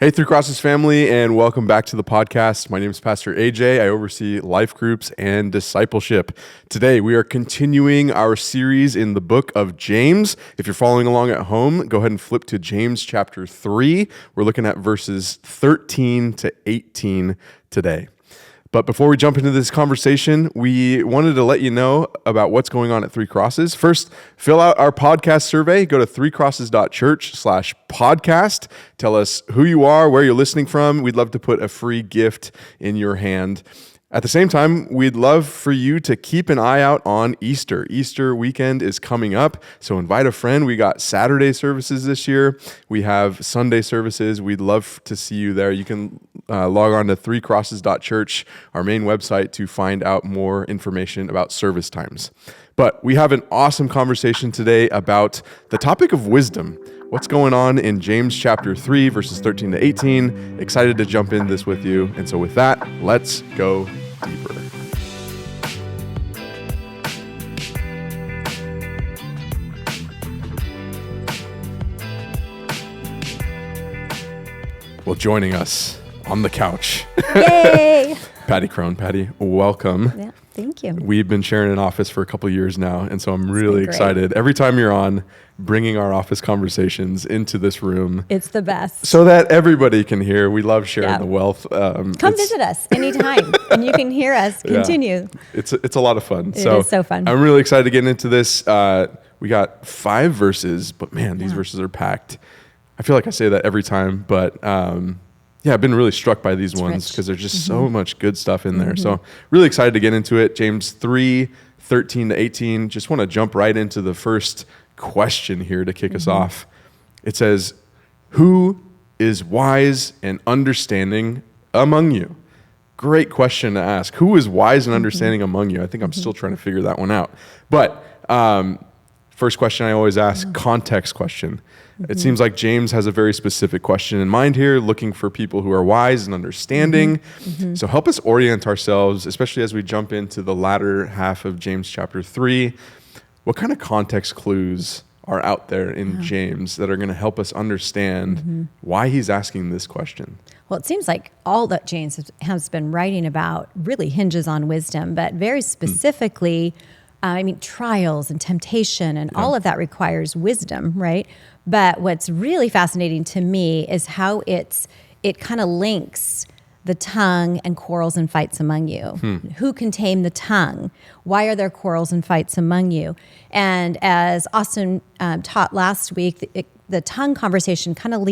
Hey, Three Crosses family, and welcome back to the podcast. My name is Pastor AJ. I oversee life groups and discipleship. Today, we are continuing our series in the book of James. If you're following along at home, go ahead and flip to James chapter 3. We're looking at verses 13 to 18 today. But before we jump into this conversation, we wanted to let you know about what's going on at Three Crosses. First, fill out our podcast survey. Go to threecrosses.church/podcast. Tell us who you are, where you're listening from. We'd love to put a free gift in your hand. At the same time, we'd love for you to keep an eye out on Easter. Easter weekend is coming up, so invite a friend. We got Saturday services this year. We have Sunday services. We'd love to see you there. You can log on to threecrosses.church, our main website, to find out more information about service times. But we have an awesome conversation today about the topic of wisdom. What's going on in James chapter 3, verses 13 to 18. Excited to jump in this with you. And so with that, let's go deeper. Well, joining us on the couch. Yay! Pattie Krohn. Pattie, welcome. Yeah, thank you. We've been sharing an office for a couple of years now, and so I'm really excited. Every time you're on, bringing our office conversations into this room. It's the best. So that everybody can hear. We love sharing the wealth. Come visit us anytime, and you can hear us continue. Yeah. It's a lot of fun. It is so fun. I'm really excited to get into this. We got 5 verses, but man, these verses are packed. I feel like I say that every time, but I've been really struck by these ones because there's just so much good stuff in there. So really excited to get into it. James 3, 13 to 18. Just want to jump right into the first question here to kick us off. It says, "Who is wise and understanding among you?" Great question to ask. Who is wise and understanding among you? I think I'm still trying to figure that one out. But first question I always ask, context question. It seems like James has a very specific question in mind here, looking for people who are wise and understanding. So help us orient ourselves, especially as we jump into the latter half of James chapter 3. What kind of context clues are out there in James that are going to help us understand why he's asking this question? Well, it seems like all that James has been writing about really hinges on wisdom, but very specifically, trials and temptation and all of that requires wisdom, right? But what's really fascinating to me is how it kind of links the tongue and quarrels and fights among you. Who can tame the tongue? Why are there quarrels and fights among you? And as Austin taught last week, the tongue conversation kind of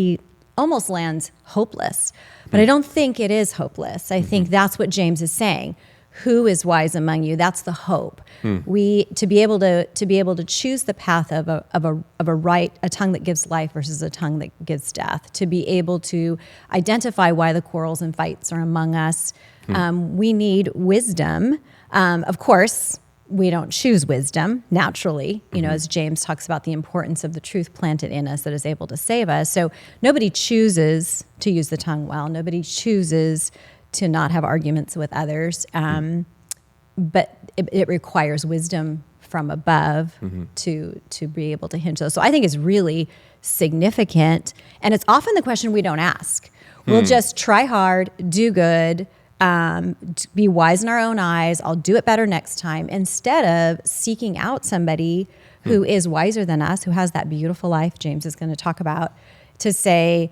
almost lands hopeless. But I don't think it is hopeless. I think that's what James is saying. Who is wise among you? That's the hope. We to be able to choose the path of a tongue that gives life versus a tongue that gives death. To be able to identify why the quarrels and fights are among us. We need wisdom. Of course, we don't choose wisdom naturally. You know, as James talks about the importance of the truth planted in us that is able to save us. So nobody chooses to use the tongue well. Nobody chooses to not have arguments with others. But it requires wisdom from above to be able to hinge those. So I think it's really significant. And it's often the question we don't ask. We'll just try hard, do good, be wise in our own eyes. I'll do it better next time. Instead of seeking out somebody who is wiser than us, who has that beautiful life James is going to talk about, to say,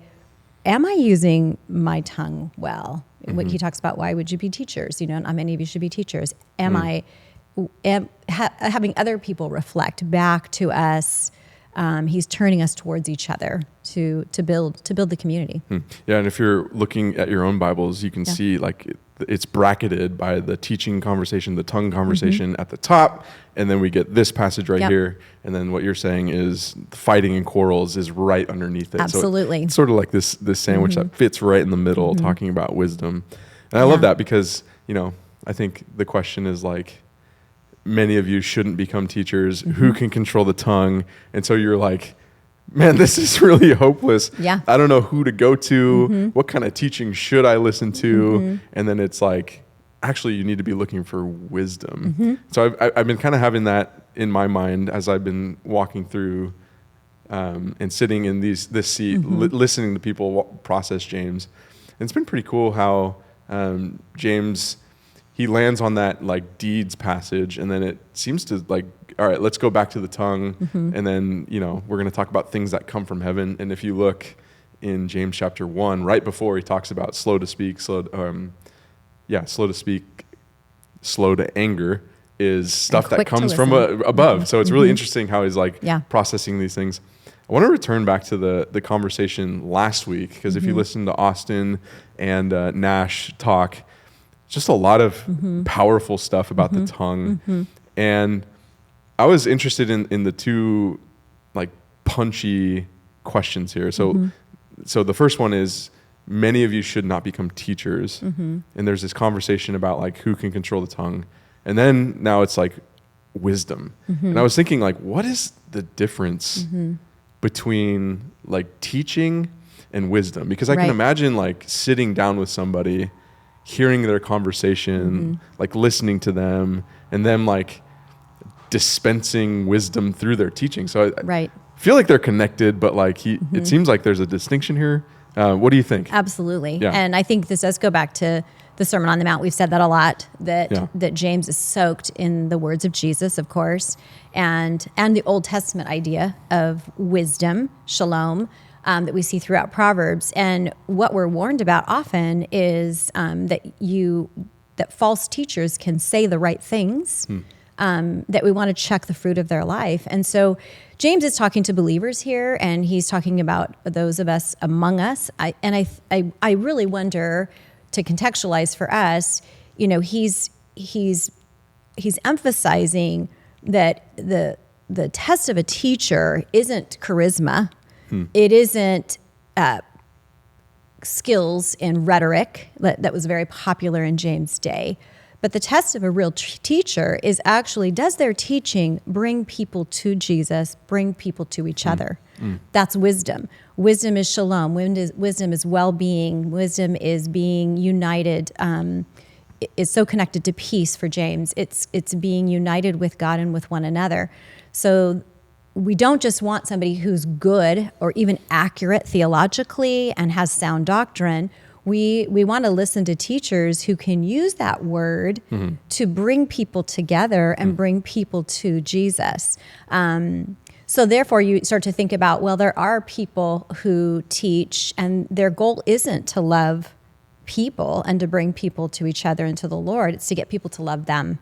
am I using my tongue well? What he talks about, why would you be teachers? Not many of you should be teachers. Am having other people reflect back to us? He's turning us towards each other to build the community. Yeah, and if you're looking at your own Bibles, you can see it's bracketed by the teaching conversation, the tongue conversation at the top, and then we get this passage right here, and then what you're saying is fighting and quarrels is right underneath it. Absolutely. So it's sort of like this sandwich that fits right in the middle, talking about wisdom. And I love that because, I think the question is like, many of you shouldn't become teachers. Who can control the tongue? And so you're like, man, this is really hopeless. Yeah. I don't know who to go to. What kind of teaching should I listen to? And then it's like, actually, you need to be looking for wisdom. So I've been kind of having that in my mind as I've been walking through and sitting in this seat, listening to people process James. And it's been pretty cool how James, he lands on that like deeds passage, and then it seems to like, all right, let's go back to the tongue, and then we're going to talk about things that come from heaven. And if you look in James chapter 1, right before he talks about slow to speak, slow to anger, is stuff that comes from above. So it's really interesting how he's like processing these things. I want to return back to the conversation last week, because if you listen to Austin and Nash talk, just a lot of powerful stuff about the tongue. And I was interested in the two like punchy questions here. So the first one is, many of you should not become teachers. And there's this conversation about like who can control the tongue. And then now it's like wisdom. And I was thinking like, what is the difference between like teaching and wisdom? Because I can imagine like sitting down with somebody, hearing their conversation, like listening to them, and them like dispensing wisdom through their teaching. So I feel like they're connected, but like it seems like there's a distinction here. What do you think? Absolutely. Yeah. And I think this does go back to the Sermon on the Mount. We've said that a lot, that James is soaked in the words of Jesus, of course, and the Old Testament idea of wisdom, shalom, that we see throughout Proverbs. And what we're warned about often is that false teachers can say the right things, that we want to check the fruit of their life. And so James is talking to believers here, and he's talking about those of us among us. I really wonder, to contextualize for us, he's emphasizing that the test of a teacher isn't charisma. It isn't skills in rhetoric that was very popular in James' day. But the test of a real teacher is actually, does their teaching bring people to Jesus, bring people to each other? That's wisdom. Wisdom is shalom. Wisdom is well-being. Wisdom is being united. Is so connected to peace for James. It's being united with God and with one another. So we don't just want somebody who's good or even accurate theologically and has sound doctrine. We want to listen to teachers who can use that word to bring people together and bring people to Jesus. So therefore, you start to think about, well, there are people who teach, and their goal isn't to love people and to bring people to each other and to the Lord. It's to get people to love them,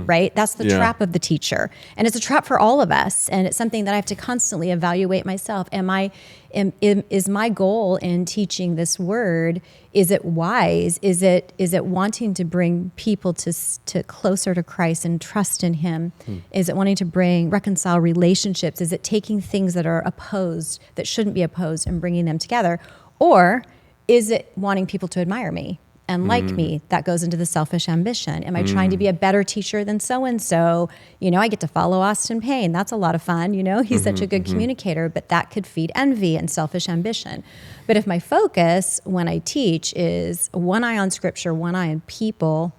right? That's the trap of the teacher. And it's a trap for all of us. And it's something that I have to constantly evaluate myself. Is my goal in teaching this word, is it wise? Is it wanting to bring people to closer to Christ and trust in him? Is it wanting to reconcile relationships? Is it taking things that are opposed, that shouldn't be opposed, and bringing them together? Or is it wanting people to admire me and like me? That goes into the selfish ambition. Am I trying to be a better teacher than so-and-so? I get to follow Austin Payne. That's a lot of fun. He's such a good communicator, but that could feed envy and selfish ambition. But if my focus when I teach is one eye on Scripture, one eye on people,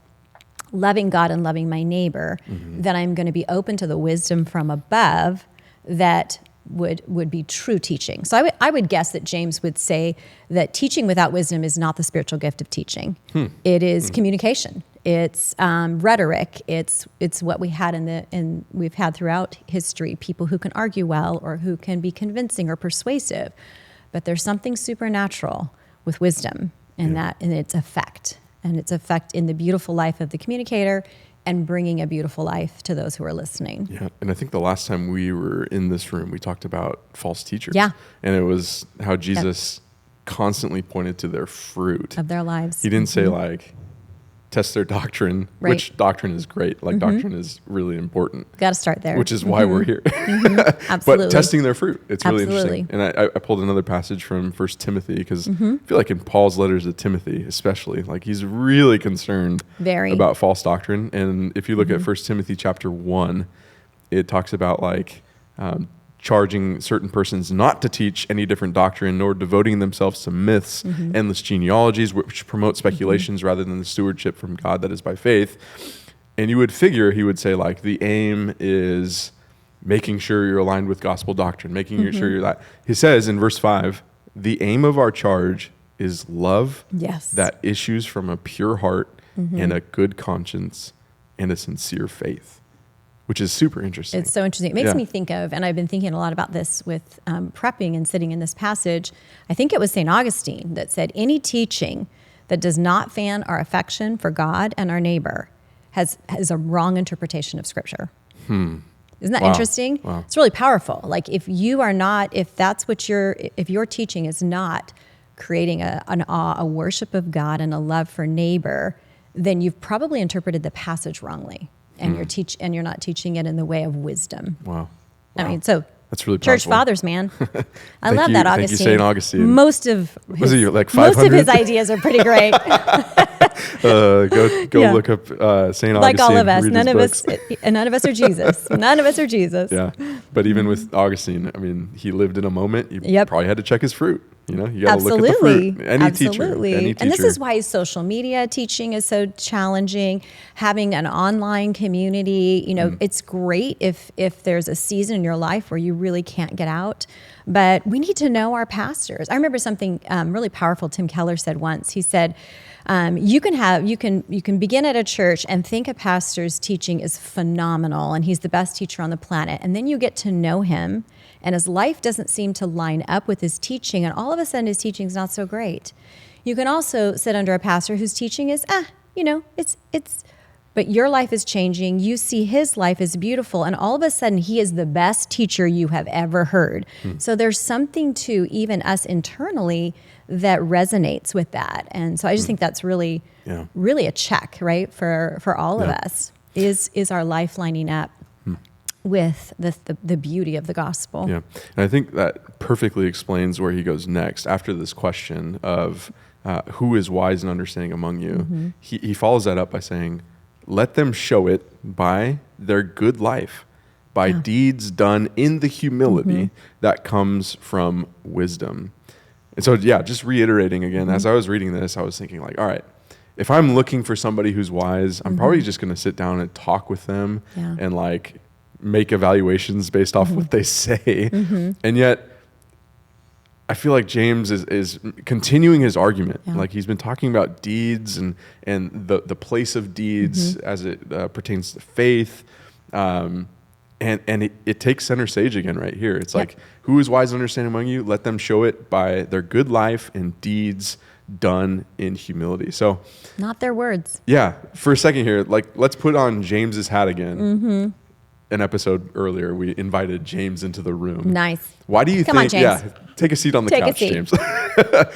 loving God and loving my neighbor, then I'm going to be open to the wisdom from above that would be true teaching. So I would guess that James would say that teaching without wisdom is not the spiritual gift of teaching. It is communication. It's rhetoric. It's what we had we've had throughout history, people who can argue well or who can be convincing or persuasive. But there's something supernatural with wisdom in its effect, and its effect in the beautiful life of the communicator and bringing a beautiful life to those who are listening. Yeah, and I think the last time we were in this room, we talked about false teachers. Yeah. And it was how Jesus constantly pointed to their fruit of their lives. He didn't say like, test their doctrine, which doctrine is great. Like doctrine is really important. Got to start there. Which is why we're here. Absolutely. But testing their fruit, it's really interesting. And I pulled another passage from 1 Timothy because I feel like in Paul's letters to Timothy, especially, like he's really concerned about false doctrine. And if you look at 1 Timothy chapter 1, it talks about like charging certain persons not to teach any different doctrine, nor devoting themselves to myths, endless genealogies, which promote speculations rather than the stewardship from God that is by faith. And you would figure he would say like the aim is making sure you're aligned with gospel doctrine, making sure you're that. He says in verse 5, the aim of our charge is love that issues from a pure heart and a good conscience and a sincere faith, which is super interesting. It's so interesting. It makes me think of, and I've been thinking a lot about this with prepping and sitting in this passage. I think it was St. Augustine that said, any teaching that does not fan our affection for God and our neighbor has a wrong interpretation of Scripture. Isn't that interesting? Wow. It's really powerful. Like if your teaching is not creating an awe, a worship of God and a love for neighbor, then you've probably interpreted the passage wrongly. And you're not teaching it in the way of wisdom. Wow. I mean, so that's really church powerful. Fathers, man. I love that, Augustine. Thank you, St. Augustine. Most of his ideas are pretty great. Go look up St. Augustine. Like all of us, none of us are Jesus. None of us are Jesus. Yeah, but even with Augustine, I mean, he lived in a moment. You probably had to check his fruit. You know, you got to look at the fruit. Any teacher. And this is why social media teaching is so challenging. Having an online community, you know, it's great if there's a season in your life where you really can't get out. But we need to know our pastors. I remember something really powerful Tim Keller said once. He said, you can begin at a church and think a pastor's teaching is phenomenal and he's the best teacher on the planet. And then you get to know him and his life doesn't seem to line up with his teaching, and all of a sudden his teaching is not so great. You can also sit under a pastor whose teaching is, but your life is changing. You see his life is beautiful, and all of a sudden he is the best teacher you have ever heard. So there's something to even us internally that resonates with that. And so I just think that's really a check, right, for all of us. Is our life lining up with the beauty of the gospel? Yeah, and I think that perfectly explains where he goes next. After this question of who is wise and understanding among you, he follows that up by saying, let them show it by their good life, by deeds done in the humility that comes from wisdom. And so, just reiterating again, as I was reading this, I was thinking like, all right, if I'm looking for somebody who's wise, I'm probably just going to sit down and talk with them and like make evaluations based off what they say. And yet I feel like James is continuing his argument. Like he's been talking about deeds and the place of deeds as it pertains to faith. And it takes center stage again right here. It's like, who is wise and understanding among you? Let them show it by their good life and deeds done in humility. So not their words. Yeah. For a second here, like let's put on James's hat again. An episode earlier, we invited James into the room. Nice. Why do you think? Yeah, take a seat on the couch, James.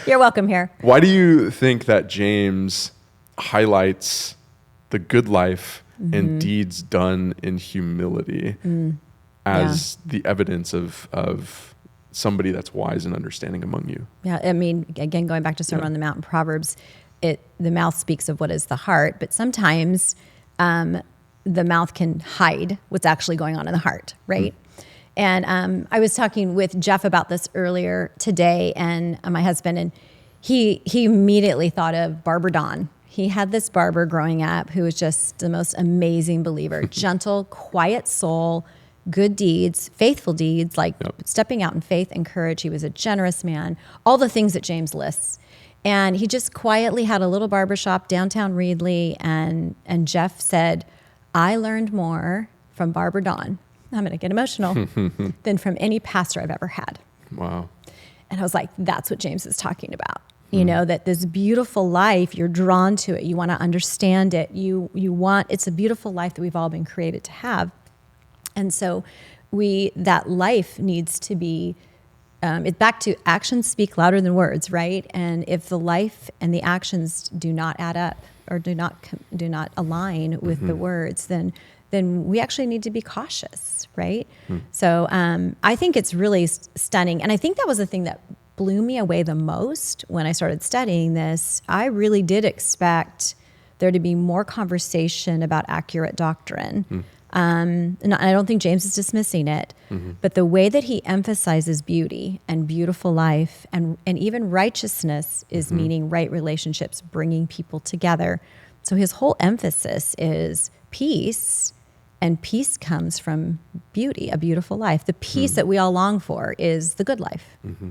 You're welcome here. Why do you think that James highlights the good life and deeds done in humility as the evidence of somebody that's wise and understanding among you? Yeah, I mean, again, going back to Sermon on the Mount in Proverbs, the mouth speaks of what is the heart, but sometimes the mouth can hide what's actually going on in the heart, right? And I was talking with Jeff about this earlier today, and my husband, and he immediately thought of Barber Don. He had this barber growing up who was just the most amazing believer, gentle, quiet soul, good deeds, faithful deeds, like stepping out in faith and courage. He was a generous man, all the things that James lists. And he just quietly had a little barbershop downtown Reedley, and Jeff said, I learned more from Barber Don, I'm going to get emotional, than from any pastor I've ever had. Wow. And I was like, that's what James is talking about. You know, that this beautiful life, you're drawn to it. You want to understand it. It's a beautiful life that we've all been created to have. And so that life needs to be, it's back to actions speak louder than words, right? And if the life and the actions do not add up or do not align with the words, then we actually need to be cautious, right? So I think it's really stunning. And I think that was the thing that blew me away the most when I started studying this. I really did expect there to be more conversation about accurate doctrine. And I don't think James is dismissing it, but the way that he emphasizes beauty and beautiful life and even righteousness is meaning right relationships, bringing people together. So his whole emphasis is peace And peace comes from beauty, a beautiful life. The peace that we all long for is the good life,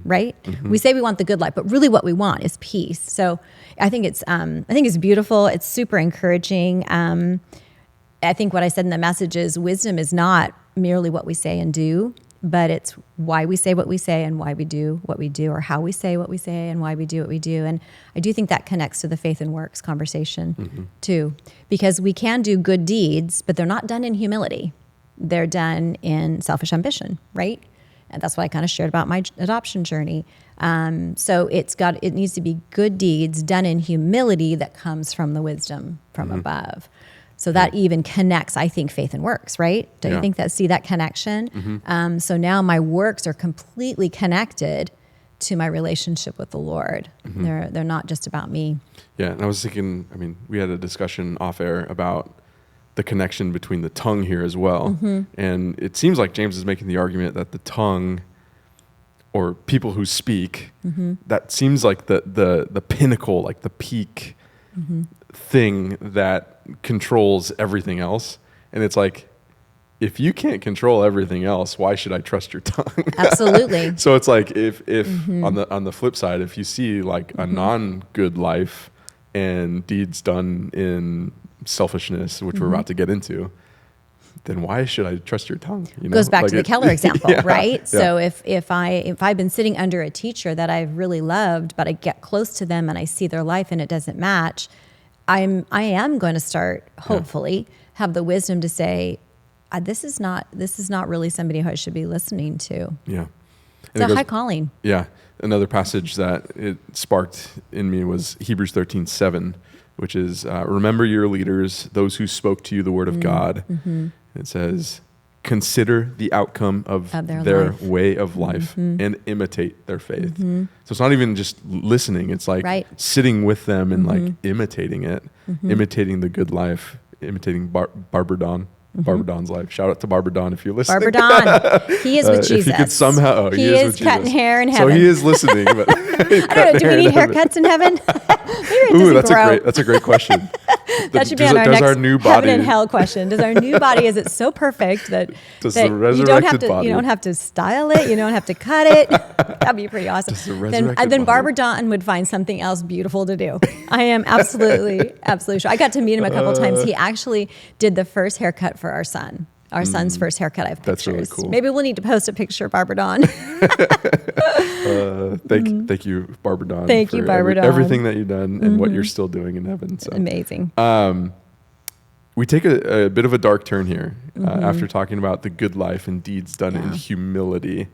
right? We say we want the good life, but really what we want is peace. So I think it's beautiful. It's super encouraging. I think what I said in the message is wisdom is not merely what we say and do, but it's why we say what we say and why we do what we do, or how we say what we say and why we do what we do. And I do think that connects to the faith and works conversation too, because we can do good deeds, but they're not done in humility. They're done in selfish ambition, right? And that's what I kind of shared about my adoption journey. So it needs to be good deeds done in humility that comes from the wisdom from above. So that even connects, I think, faith and works, right? Don't you think see that connection? So now my works are completely connected to my relationship with the Lord. They're not just about me. Yeah, and I was thinking, I mean, we had a discussion off air about the connection between the tongue here as well. And it seems like James is making the argument that the tongue, or people who speak, that seems like the pinnacle, like the peak thing that controls everything else. And it's like, if you can't control everything else, why should I trust your tongue? Absolutely. So it's like if on the flip side, if you see like a non-good life and deeds done in selfishness, which we're about to get into, then why should I trust your tongue? You know? Goes back to the Keller example, right? Yeah. So if I've been sitting under a teacher that I've really loved, but I get close to them and I see their life and it doesn't match, I am going to start, hopefully, have the wisdom to say, this is not really somebody who I should be listening to. Yeah. It's a high calling. Yeah. Another passage that it sparked in me was Hebrews 13:7, which is, remember your leaders, those who spoke to you the word of God. It says, consider the outcome of their way of life and imitate their faith. So it's not even just listening. It's like sitting with them and like imitating it, imitating the good life, imitating Barbara Dawn's life. Shout out to Barbara Dawn if you're listening. Barbara Dawn. He is with Jesus. If he could somehow, he is cutting hair in heaven. So he is listening. But I don't know. Do we need haircuts in heaven? Ooh, that's a great question. That should be on our next our new body, heaven and hell question. Does our new body, is it so perfect that you don't have to style it, you don't have to cut it? That'd be pretty awesome. Then Barbara Dawn would find something else beautiful to do. I am absolutely sure. I got to meet him a couple times. He actually did the first haircut for our son. Our son's first haircut. I have pictures. That's really cool. Maybe we'll need to post a picture of Barbara Dawn. Thank you, Barbara Dawn. Thank you, Barbara Dawn. Everything that you've done and what you're still doing in heaven. So. Amazing. We take a bit of a dark turn here after talking about the good life and deeds done in humility,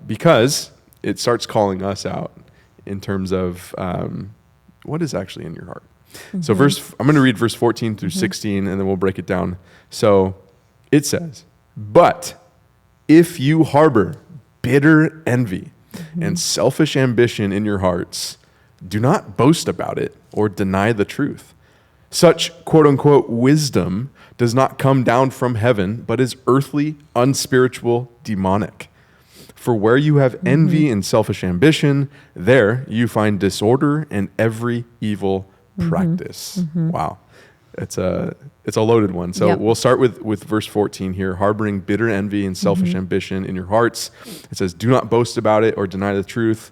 because it starts calling us out in terms of what is actually in your heart. So I'm going to read verse 14 through 16, and then we'll break it down. So it says, but if you harbor bitter envy and selfish ambition in your hearts, do not boast about it or deny the truth. Such quote unquote wisdom does not come down from heaven, but is earthly, unspiritual, demonic. For where you have envy and selfish ambition, there you find disorder and every evil practice. Wow. It's a loaded one. So we'll start with verse 14 here. Harboring bitter envy and selfish ambition in your hearts. It says, do not boast about it or deny the truth.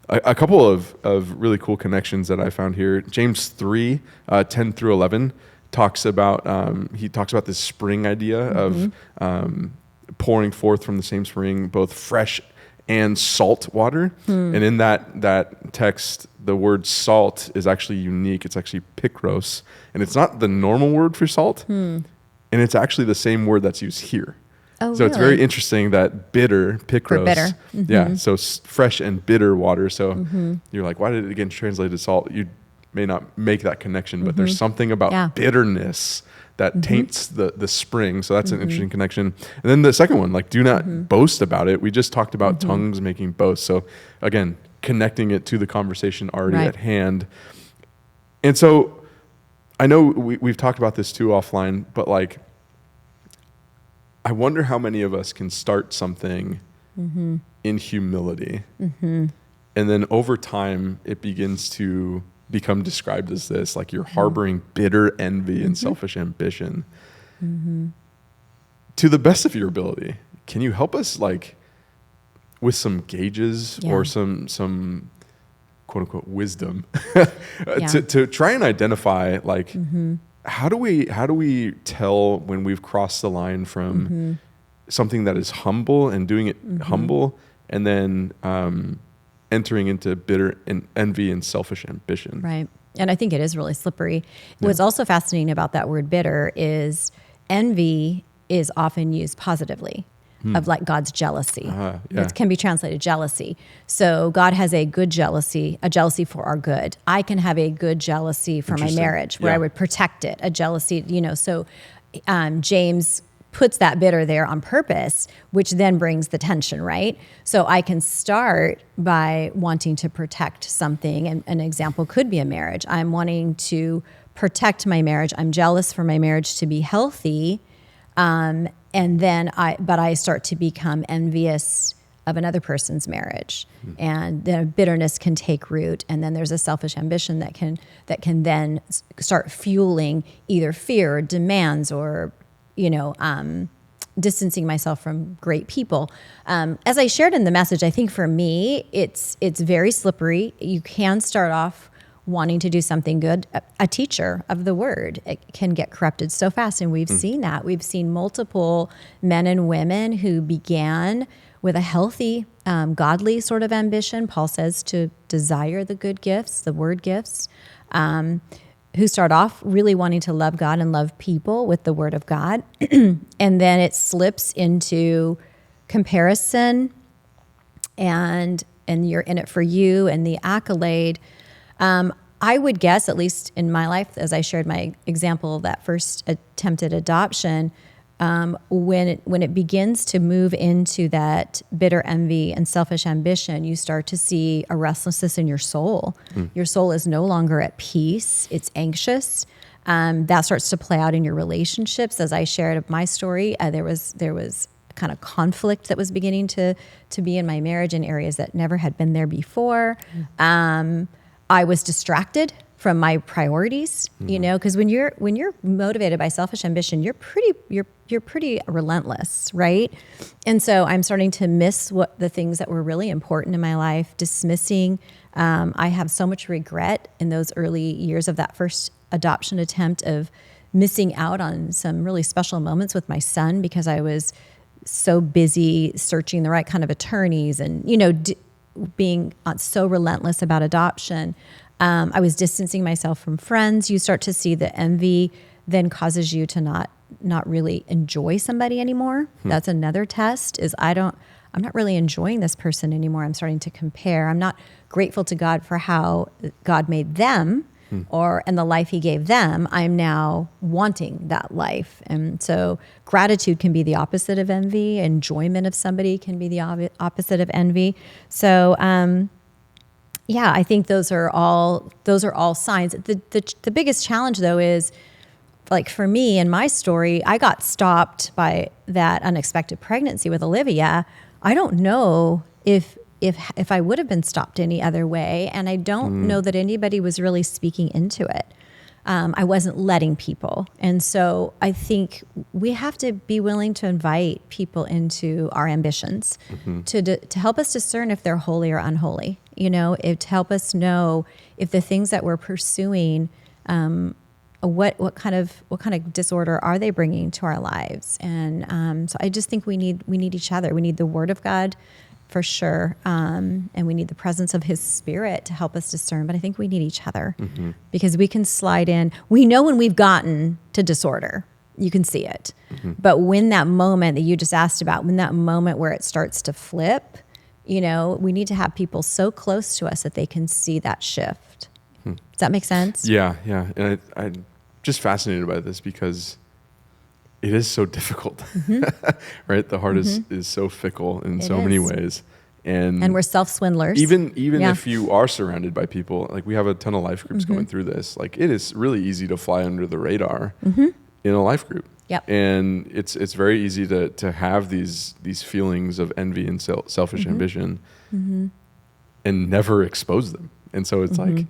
A couple of really cool connections that I found here. James 3, 10 through 11 talks about this spring idea of pouring forth from the same spring, both fresh and salt water. And in that text, the word salt is actually unique. It's actually pikros, and it's not the normal word for salt. And it's actually the same word that's used here. Oh, so it's very interesting that bitter, pikros. For bitter. Yeah, so fresh and bitter water. So you're like, why did it again translate to salt? You may not make that connection, but there's something about bitterness that taints the spring. So that's an interesting connection. And then the second one, like, do not boast about it. We just talked about tongues making boasts. So again, connecting it to the conversation already at hand. And so I know we've talked about this too offline, but like, I wonder how many of us can start something in humility. And then over time, it begins to become described as this, like you're harboring bitter envy and selfish ambition. to the best of your ability, can you help us like with some gauges or some quote unquote wisdom to try and identify like how do we tell when we've crossed the line from something that is humble and doing it humble, and then entering into bitter and envy and selfish ambition. Right. And I think it is really slippery. What's also fascinating about that word bitter is envy is often used positively, of like God's jealousy. It can be translated jealousy. So God has a good jealousy, a jealousy for our good. I can have a good jealousy for my marriage where I would protect it, a jealousy, so James puts that bitter there on purpose, which then brings the tension, right? So I can start by wanting to protect something. And an example could be a marriage. I'm wanting to protect my marriage. I'm jealous for my marriage to be healthy. And then I start to become envious of another person's marriage. And then bitterness can take root. And then there's a selfish ambition that can then start fueling either fear or demands or distancing myself from great people. As I shared in the message, I think for me, it's very slippery. You can start off wanting to do something good. A teacher of the word, it can get corrupted so fast. And we've seen that. We've seen multiple men and women who began with a healthy, godly sort of ambition. Paul says to desire the good gifts, the word gifts, who start off really wanting to love God and love people with the word of God. And then it slips into comparison and you're in it for you and the accolade. I would guess, at least in my life, as I shared my example of that first attempted adoption, when it begins to move into that bitter envy and selfish ambition, you start to see a restlessness in your soul. Your soul is no longer at peace. It's anxious. That starts to play out in your relationships. As I shared of my story, there was kind of conflict that was beginning to be in my marriage in areas that never had been there before. I was distracted from my priorities, because when you're motivated by selfish ambition, you're pretty relentless, right? And so I'm starting to miss what the things that were really important in my life, dismissing. I have so much regret in those early years of that first adoption attempt of missing out on some really special moments with my son because I was so busy searching the right kind of attorneys and, being so relentless about adoption. I was distancing myself from friends. You start to see the envy then causes you to not really enjoy somebody anymore. That's another test is I'm not really enjoying this person anymore. I'm starting to compare. I'm not grateful to God for how God made them and the life he gave them. I'm now wanting that life. And so gratitude can be the opposite of envy. Enjoyment of somebody can be the opposite of envy. So, I think those are all signs. The biggest challenge though is, like for me in my story, I got stopped by that unexpected pregnancy with Olivia. I don't know if I would have been stopped any other way, and I don't know that anybody was really speaking into it. I wasn't letting people, and so I think we have to be willing to invite people into our ambitions to help us discern if they're holy or unholy. To help us know if the things that we're pursuing, what kind of disorder are they bringing to our lives? And so I just think we need each other. We need the Word of God for sure, and we need the presence of His Spirit to help us discern. But I think we need each other because we can slide in. We know when we've gotten to disorder. You can see it. But when that moment that you just asked about, when that moment where it starts to flip, we need to have people so close to us that they can see that shift. Does that make sense? Yeah. And I'm just fascinated by this because it is so difficult, right? The heart is so fickle in so many ways. And we're self-swindlers. Even if you are surrounded by people, like we have a ton of life groups going through this, like it is really easy to fly under the radar in a life group. Yep. And it's very easy to have these feelings of envy and selfish ambition and never expose them. And so it's like,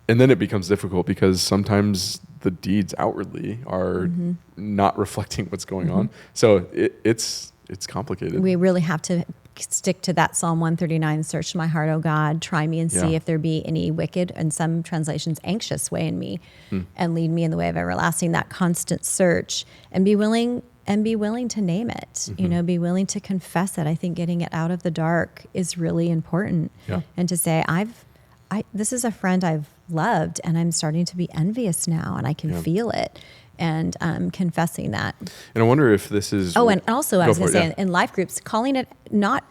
And then it becomes difficult because sometimes the deeds outwardly are not reflecting what's going on. So it's complicated. We really have to stick to that Psalm 139, search my heart, O God, try me and see if there be any wicked, and some translations, anxious way in me, and lead me in the way of everlasting, that constant search, and be willing to name it, be willing to confess it. I think getting it out of the dark is really important. Yeah. And to say, this is a friend I've loved, and I'm starting to be envious now, and I can feel it. And confessing that. And I wonder if this is... Oh, and also I was going to say, in life groups, calling it, not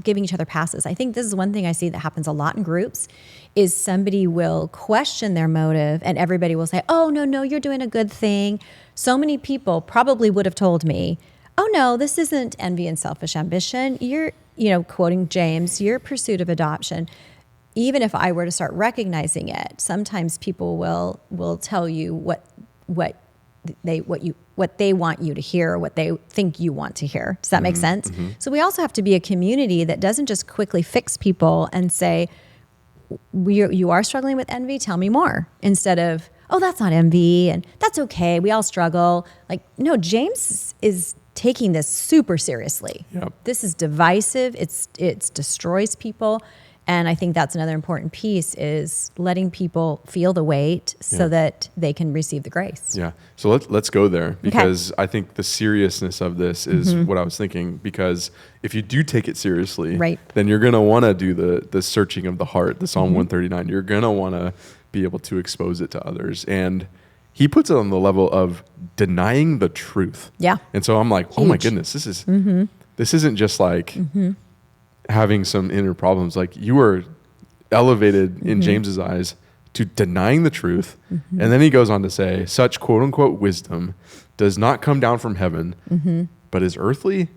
giving each other passes. I think this is one thing I see that happens a lot in groups, is somebody will question their motive, and everybody will say, oh, no, you're doing a good thing. So many people probably would have told me, oh, no, this isn't envy and selfish ambition. You're, quoting James, your pursuit of adoption. Even if I were to start recognizing it, sometimes people will tell you what they want you to hear, what they think you want to hear. Does that make sense? So we also have to be a community that doesn't just quickly fix people and say, you are struggling with envy, tell me more. Instead of, oh, that's not envy, and that's okay, we all struggle. Like, no, James is taking this super seriously. Yep. This is divisive, it destroys people. And I think that's another important piece, is letting people feel the weight so that they can receive the grace. Yeah. So let's go there, because I think the seriousness of this is what I was thinking, because if you do take it seriously, then you're going to want to do the searching of the heart, the Psalm 139. You're going to want to be able to expose it to others. And he puts it on the level of denying the truth. Yeah. And so I'm like, oh my goodness, this isn't just like... having some inner problems. Like, you are elevated in James's eyes to denying the truth. And then he goes on to say, such quote unquote wisdom does not come down from heaven, but is earthly,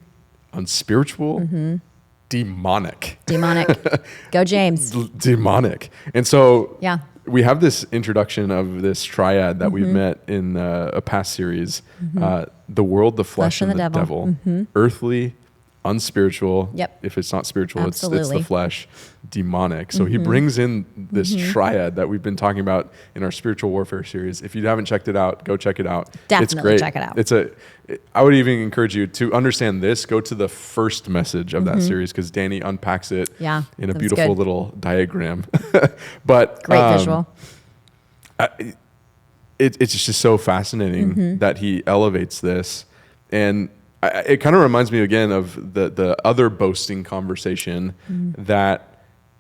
unspiritual, demonic. Go James. Demonic. And so we have this introduction of this triad that we've met in a past series, the world, the flesh and the devil. Earthly, unspiritual. If it's not spiritual, it's the flesh. Demonic. So he brings in this triad that we've been talking about in our spiritual warfare series. If you haven't checked it out, go check it out. Definitely it's great. Check it out. I would even encourage you to understand this. Go to the first message of that series, because Danny unpacks it in a beautiful little diagram. But great visual. It's just so fascinating that he elevates this. And it kind of reminds me again of the other boasting conversation that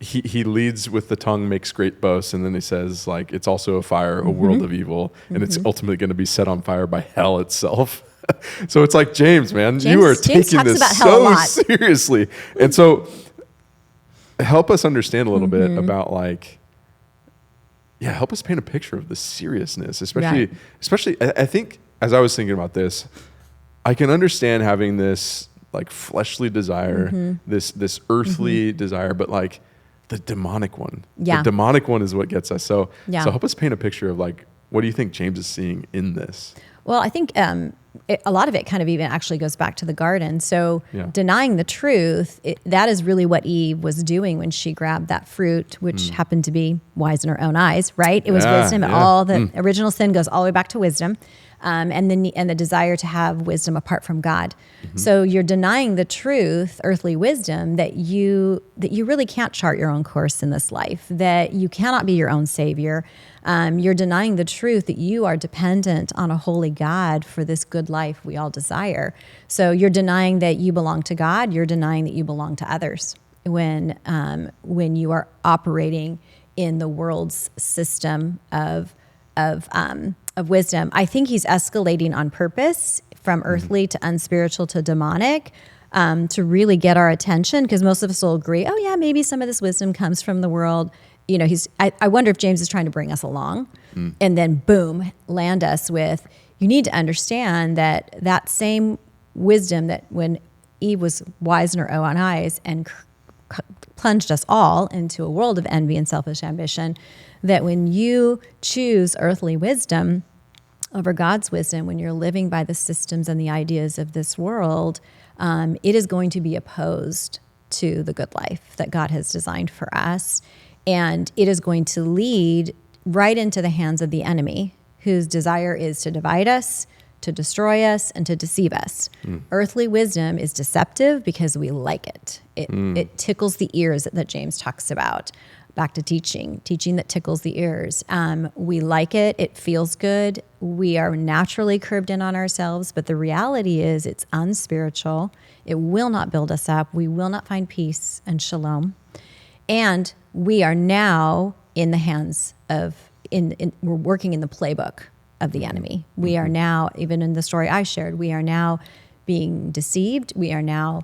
he leads with the tongue makes great boasts, and then he says, like, it's also a fire, a world of evil, and it's ultimately going to be set on fire by hell itself. So it's like, James, you are taking this so seriously. And so help us understand a little bit about, like, help us paint a picture of the seriousness, especially I think, as I was thinking about this, I can understand having this, like, fleshly desire, this earthly desire, but, like, the demonic one. The demonic one is what gets us. So help us paint a picture of, like, what do you think James is seeing in this? Well, I think a lot of it kind of even actually goes back to the garden. So denying the truth, that is really what Eve was doing when she grabbed that fruit, which happened to be wise in her own eyes, right? It was wisdom. All the original sin goes all the way back to wisdom. And the desire to have wisdom apart from God. So you're denying the truth, earthly wisdom, that you really can't chart your own course in this life, that you cannot be your own savior. You're denying the truth that you are dependent on a holy God for this good life we all desire. So you're denying that you belong to God. You're denying that you belong to others when you are operating in the world's system of wisdom. I think he's escalating on purpose from earthly to unspiritual to demonic, to really get our attention, because most of us will agree, oh yeah, maybe some of this wisdom comes from the world. I wonder if James is trying to bring us along and then boom, land us with, you need to understand that same wisdom that when Eve was wise in her own eyes and plunged us all into a world of envy and selfish ambition, that when you choose earthly wisdom over God's wisdom, when you're living by the systems and the ideas of this world, it is going to be opposed to the good life that God has designed for us. And it is going to lead right into the hands of the enemy, whose desire is to divide us, to destroy us, and to deceive us. Earthly wisdom is deceptive because we like it. It tickles the ears that James talks about. Back to teaching that tickles the ears. We like it. It feels good. We are naturally curved in on ourselves, but the reality is it's unspiritual. It will not build us up. We will not find peace and shalom. And we are now in the hands of, we're working in the playbook of the enemy. We are now, even in the story I shared, we are now being deceived. We are now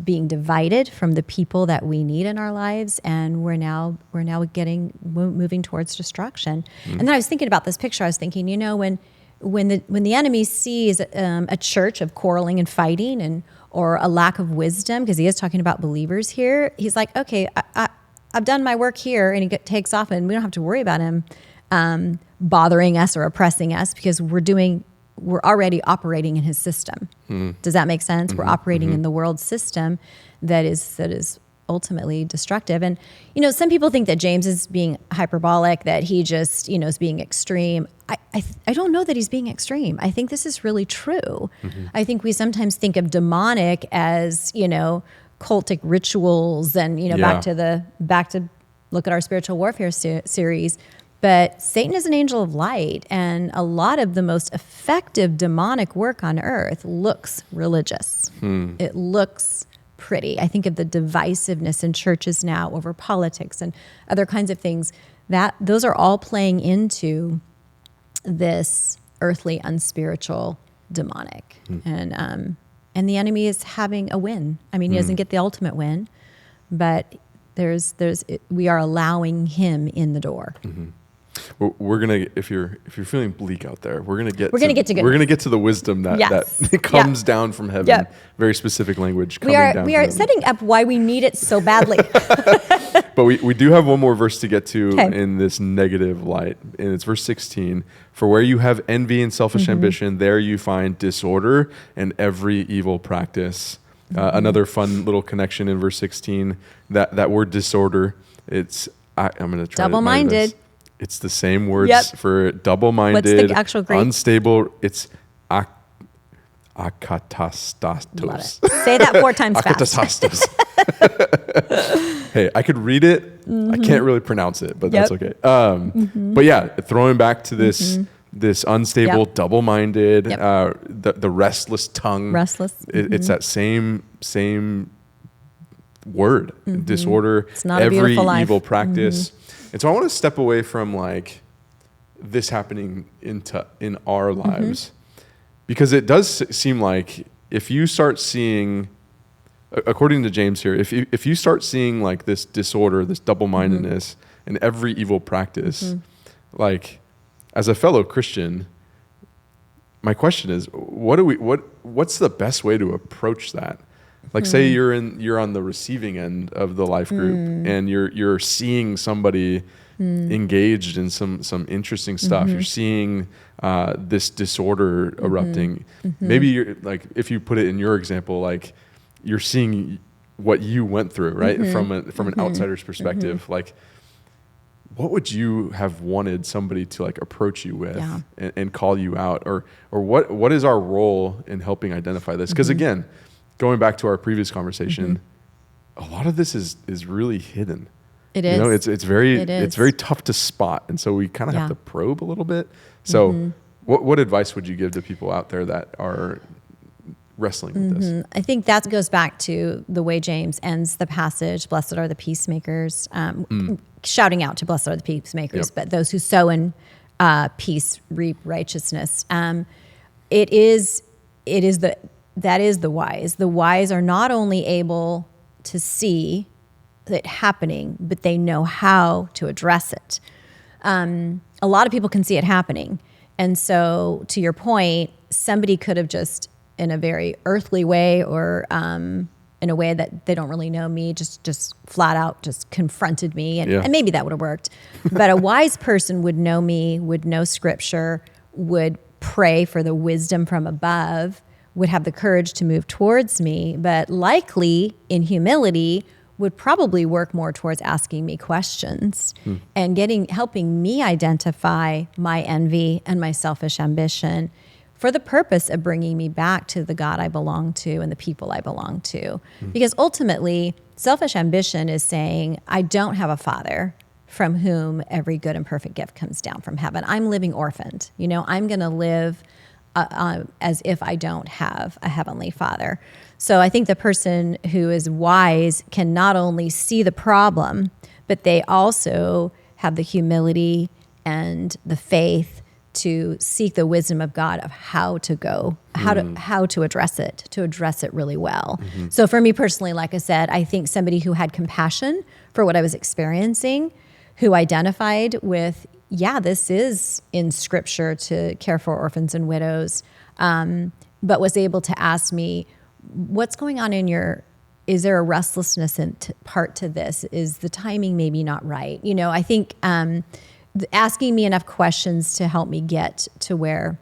being divided from the people that we need in our lives, and we're now moving towards destruction. And then I was thinking about this picture. I was thinking, when the enemy sees a church of quarreling and fighting or a lack of wisdom, because he is talking about believers here, he's like, okay, I've done my work here, and he takes off, and we don't have to worry about him bothering us or oppressing us, because we're already operating in his system. Does that make sense? We're operating in the world system that is ultimately destructive. And, some people think that James is being hyperbolic, that he just, is being extreme. I don't know that he's being extreme. I think this is really true. I think we sometimes think of demonic as, cultic rituals and, back to look at our spiritual warfare series. But Satan is an angel of light, and a lot of the most effective demonic work on earth looks religious. It looks pretty. I think of the divisiveness in churches now over politics and other kinds of things. Those are all playing into this earthly, unspiritual, demonic. And the enemy is having a win. I mean, he doesn't get the ultimate win, but we are allowing him in the door. Well, we're gonna, if you're feeling bleak out there, we're gonna get to the wisdom that comes down from heaven. Very specific language. We are setting up why we need it so badly. But we do have one more verse to get to in this negative light, and it's verse 16. For where you have envy and selfish ambition, there you find disorder and every evil practice. Another fun little connection in verse 16. That word disorder. I'm going to try double-minded. It's the same words for double-minded. What's the actual Greek? Unstable. It's akatastatos. Love it. Say that 4 times fast. Hey, I could read it. I can't really pronounce it, but that's okay. But yeah, throwing back to this unstable, double-minded, the restless tongue. It's that same word. Disorder. It's not every evil practice. And so I want to step away from like this happening in our lives, because it does seem like if you start seeing, according to James here, if you start seeing like this disorder, this double-mindedness, and every evil practice, like as a fellow Christian, my question is, what's the best way to approach that? Like, say you're on the receiving end of the life group, and you're seeing somebody engaged in some interesting stuff. You're seeing this disorder erupting. Maybe you're like, if you put it in your example, like you're seeing what you went through, right? From an outsider's perspective, like what would you have wanted somebody to like approach you with and call you out, or what is our role in helping identify this? Because again, going back to our previous conversation, a lot of this is really hidden. It is. It's very tough to spot, and so we kind of have to probe a little bit. So, what advice would you give to people out there that are wrestling with this? I think that goes back to the way James ends the passage. Blessed are the peacemakers, shouting out to blessed are the peacemakers, but those who sow in peace reap righteousness. That is the wise. The wise are not only able to see it happening, but they know how to address it. A lot of people can see it happening. And so to your point, somebody could have just in a very earthly way or in a way that they don't really know me, just flat out just confronted me. And maybe that would have worked. But a wise person would know me, would know scripture, would pray for the wisdom from above, would have the courage to move towards me, but likely in humility would probably work more towards asking me questions and helping me identify my envy and my selfish ambition for the purpose of bringing me back to the God I belong to and the people I belong to. Because ultimately, selfish ambition is saying, I don't have a father from whom every good and perfect gift comes down from heaven. I'm living orphaned. I'm going to live as if I don't have a heavenly father. So I think the person who is wise can not only see the problem, but they also have the humility and the faith to seek the wisdom of God of how to go, how to address it really well. So for me personally, like I said, I think somebody who had compassion for what I was experiencing, who identified with, this is in Scripture to care for orphans and widows, but was able to ask me, what's going on is there a restlessness part to this? Is the timing maybe not right? I think asking me enough questions to help me get to where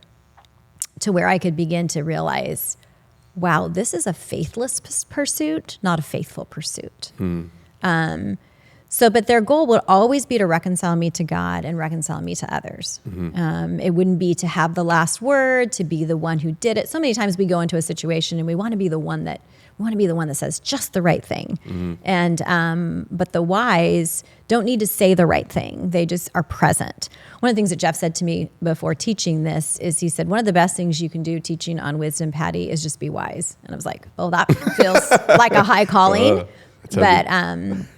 I could begin to realize, wow, this is a faithless pursuit, not a faithful pursuit. But their goal would always be to reconcile me to God and reconcile me to others. It wouldn't be to have the last word, to be the one who did it. So many times we go into a situation and we want to be the one that says just the right thing. But the wise don't need to say the right thing. They just are present. One of the things that Jeff said to me before teaching this is he said, one of the best things you can do teaching on wisdom, Pattie, is just be wise. And I was like, oh, that feels like a high calling. But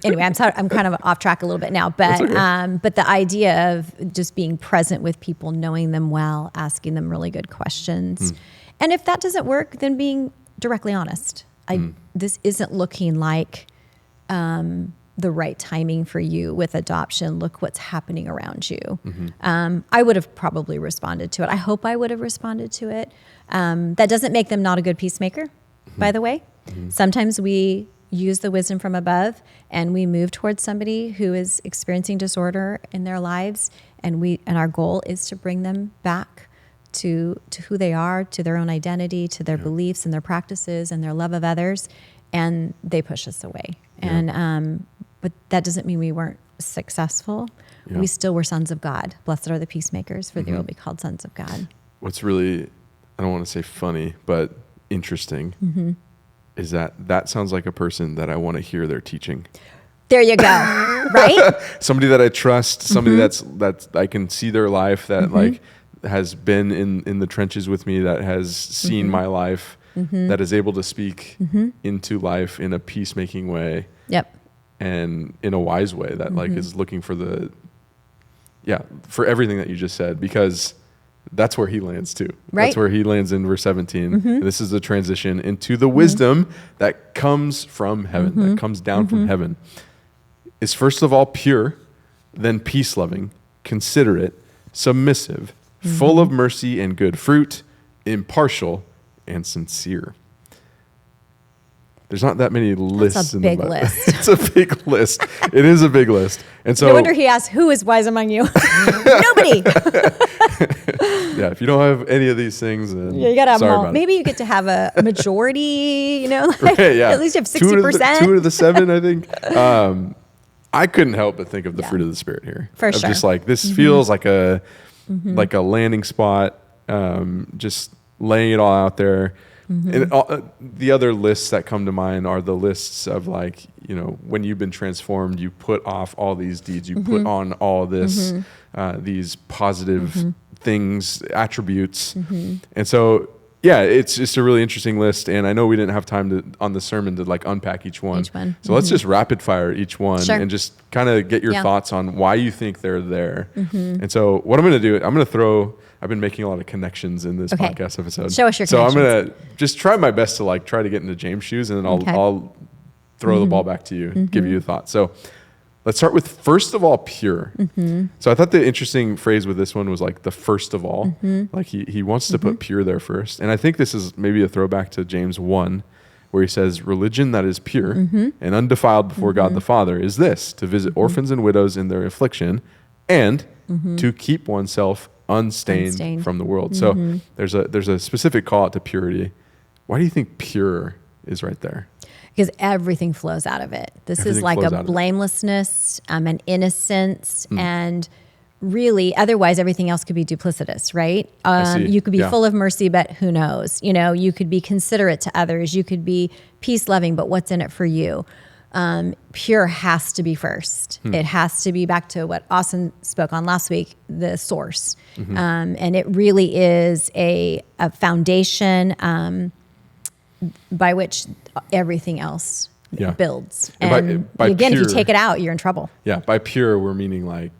anyway, I'm kind of off track a little bit now. But okay. But the idea of just being present with people, knowing them well, asking them really good questions, and if that doesn't work, then being directly honest. This isn't looking like the right timing for you with adoption. Look what's happening around you. I would have probably responded to it. I hope I would have responded to it. That doesn't make them not a good peacemaker, by the way. Sometimes we use the wisdom from above and we move towards somebody who is experiencing disorder in their lives, and our goal is to bring them back to who they are, to their own identity, to their beliefs and their practices and their love of others, and they push us away. But that doesn't mean we weren't successful. We still were sons of God. Blessed are the peacemakers, for they will be called sons of God. What's really, I don't want to say funny, but interesting is that sounds like a person that I want to hear their teaching. There you go. Right? Somebody that I trust, somebody that's I can see their life, that like has been in the trenches with me, that has seen my life, that is able to speak into life in a peacemaking way. And in a wise way that like is looking for for everything that you just said, because that's where he lands too. Right. That's where he lands in verse 17. This is the transition into the wisdom that comes from heaven, that comes down from heaven. Is first of all pure, then peace-loving, considerate, submissive, full of mercy and good fruit, impartial and sincere. There's not that many lists. That's a big list. It's a big list. It is a big list. And so no wonder he asked, who is wise among you? Nobody. If you don't have any of these things, then you gotta have them all. Maybe you get to have a majority, right, at least you have 60%. 2 of the 7, I think. I couldn't help but think of the fruit of the Spirit here. For sure. Just like, this feels like a landing spot, just laying it all out there. And the other lists that come to mind are the lists of like, when you've been transformed, you put off all these deeds, you put on all this, these positive things, attributes. And so, it's just a really interesting list. And I know we didn't have time on the sermon to like unpack each one. So let's just rapid fire each one and just kind of get your thoughts on why you think they're there. And so what I'm going to do, I've been making a lot of connections in this podcast episode. Show us your connections. So I'm going to just try my best to like try to get into James' shoes, and then I'll throw the ball back to you and give you a thought. So let's start with first of all pure. So I thought the interesting phrase with this one was like the first of all. Like he wants to put pure there first. And I think this is maybe a throwback to James 1, where he says, religion that is pure and undefiled before God the Father is this: to visit orphans and widows in their affliction, and to keep oneself unstained from the world. So there's a specific call out to purity. Why do you think pure is right there? because everything flows out of it. This is Everything like flows a out of it. blamelessness, an innocence, and really, otherwise everything else could be duplicitous, right? I see. You could be Yeah. full of mercy, but who knows? You know, you could be considerate to others. You could be peace loving, but what's in it for you? Pure has to be first. It has to be, back to what Austin spoke on last week, the source. And it really is a foundation by which everything else builds. And by again, if you pure- take it out, you're in trouble. Yeah, by pure, we're meaning like,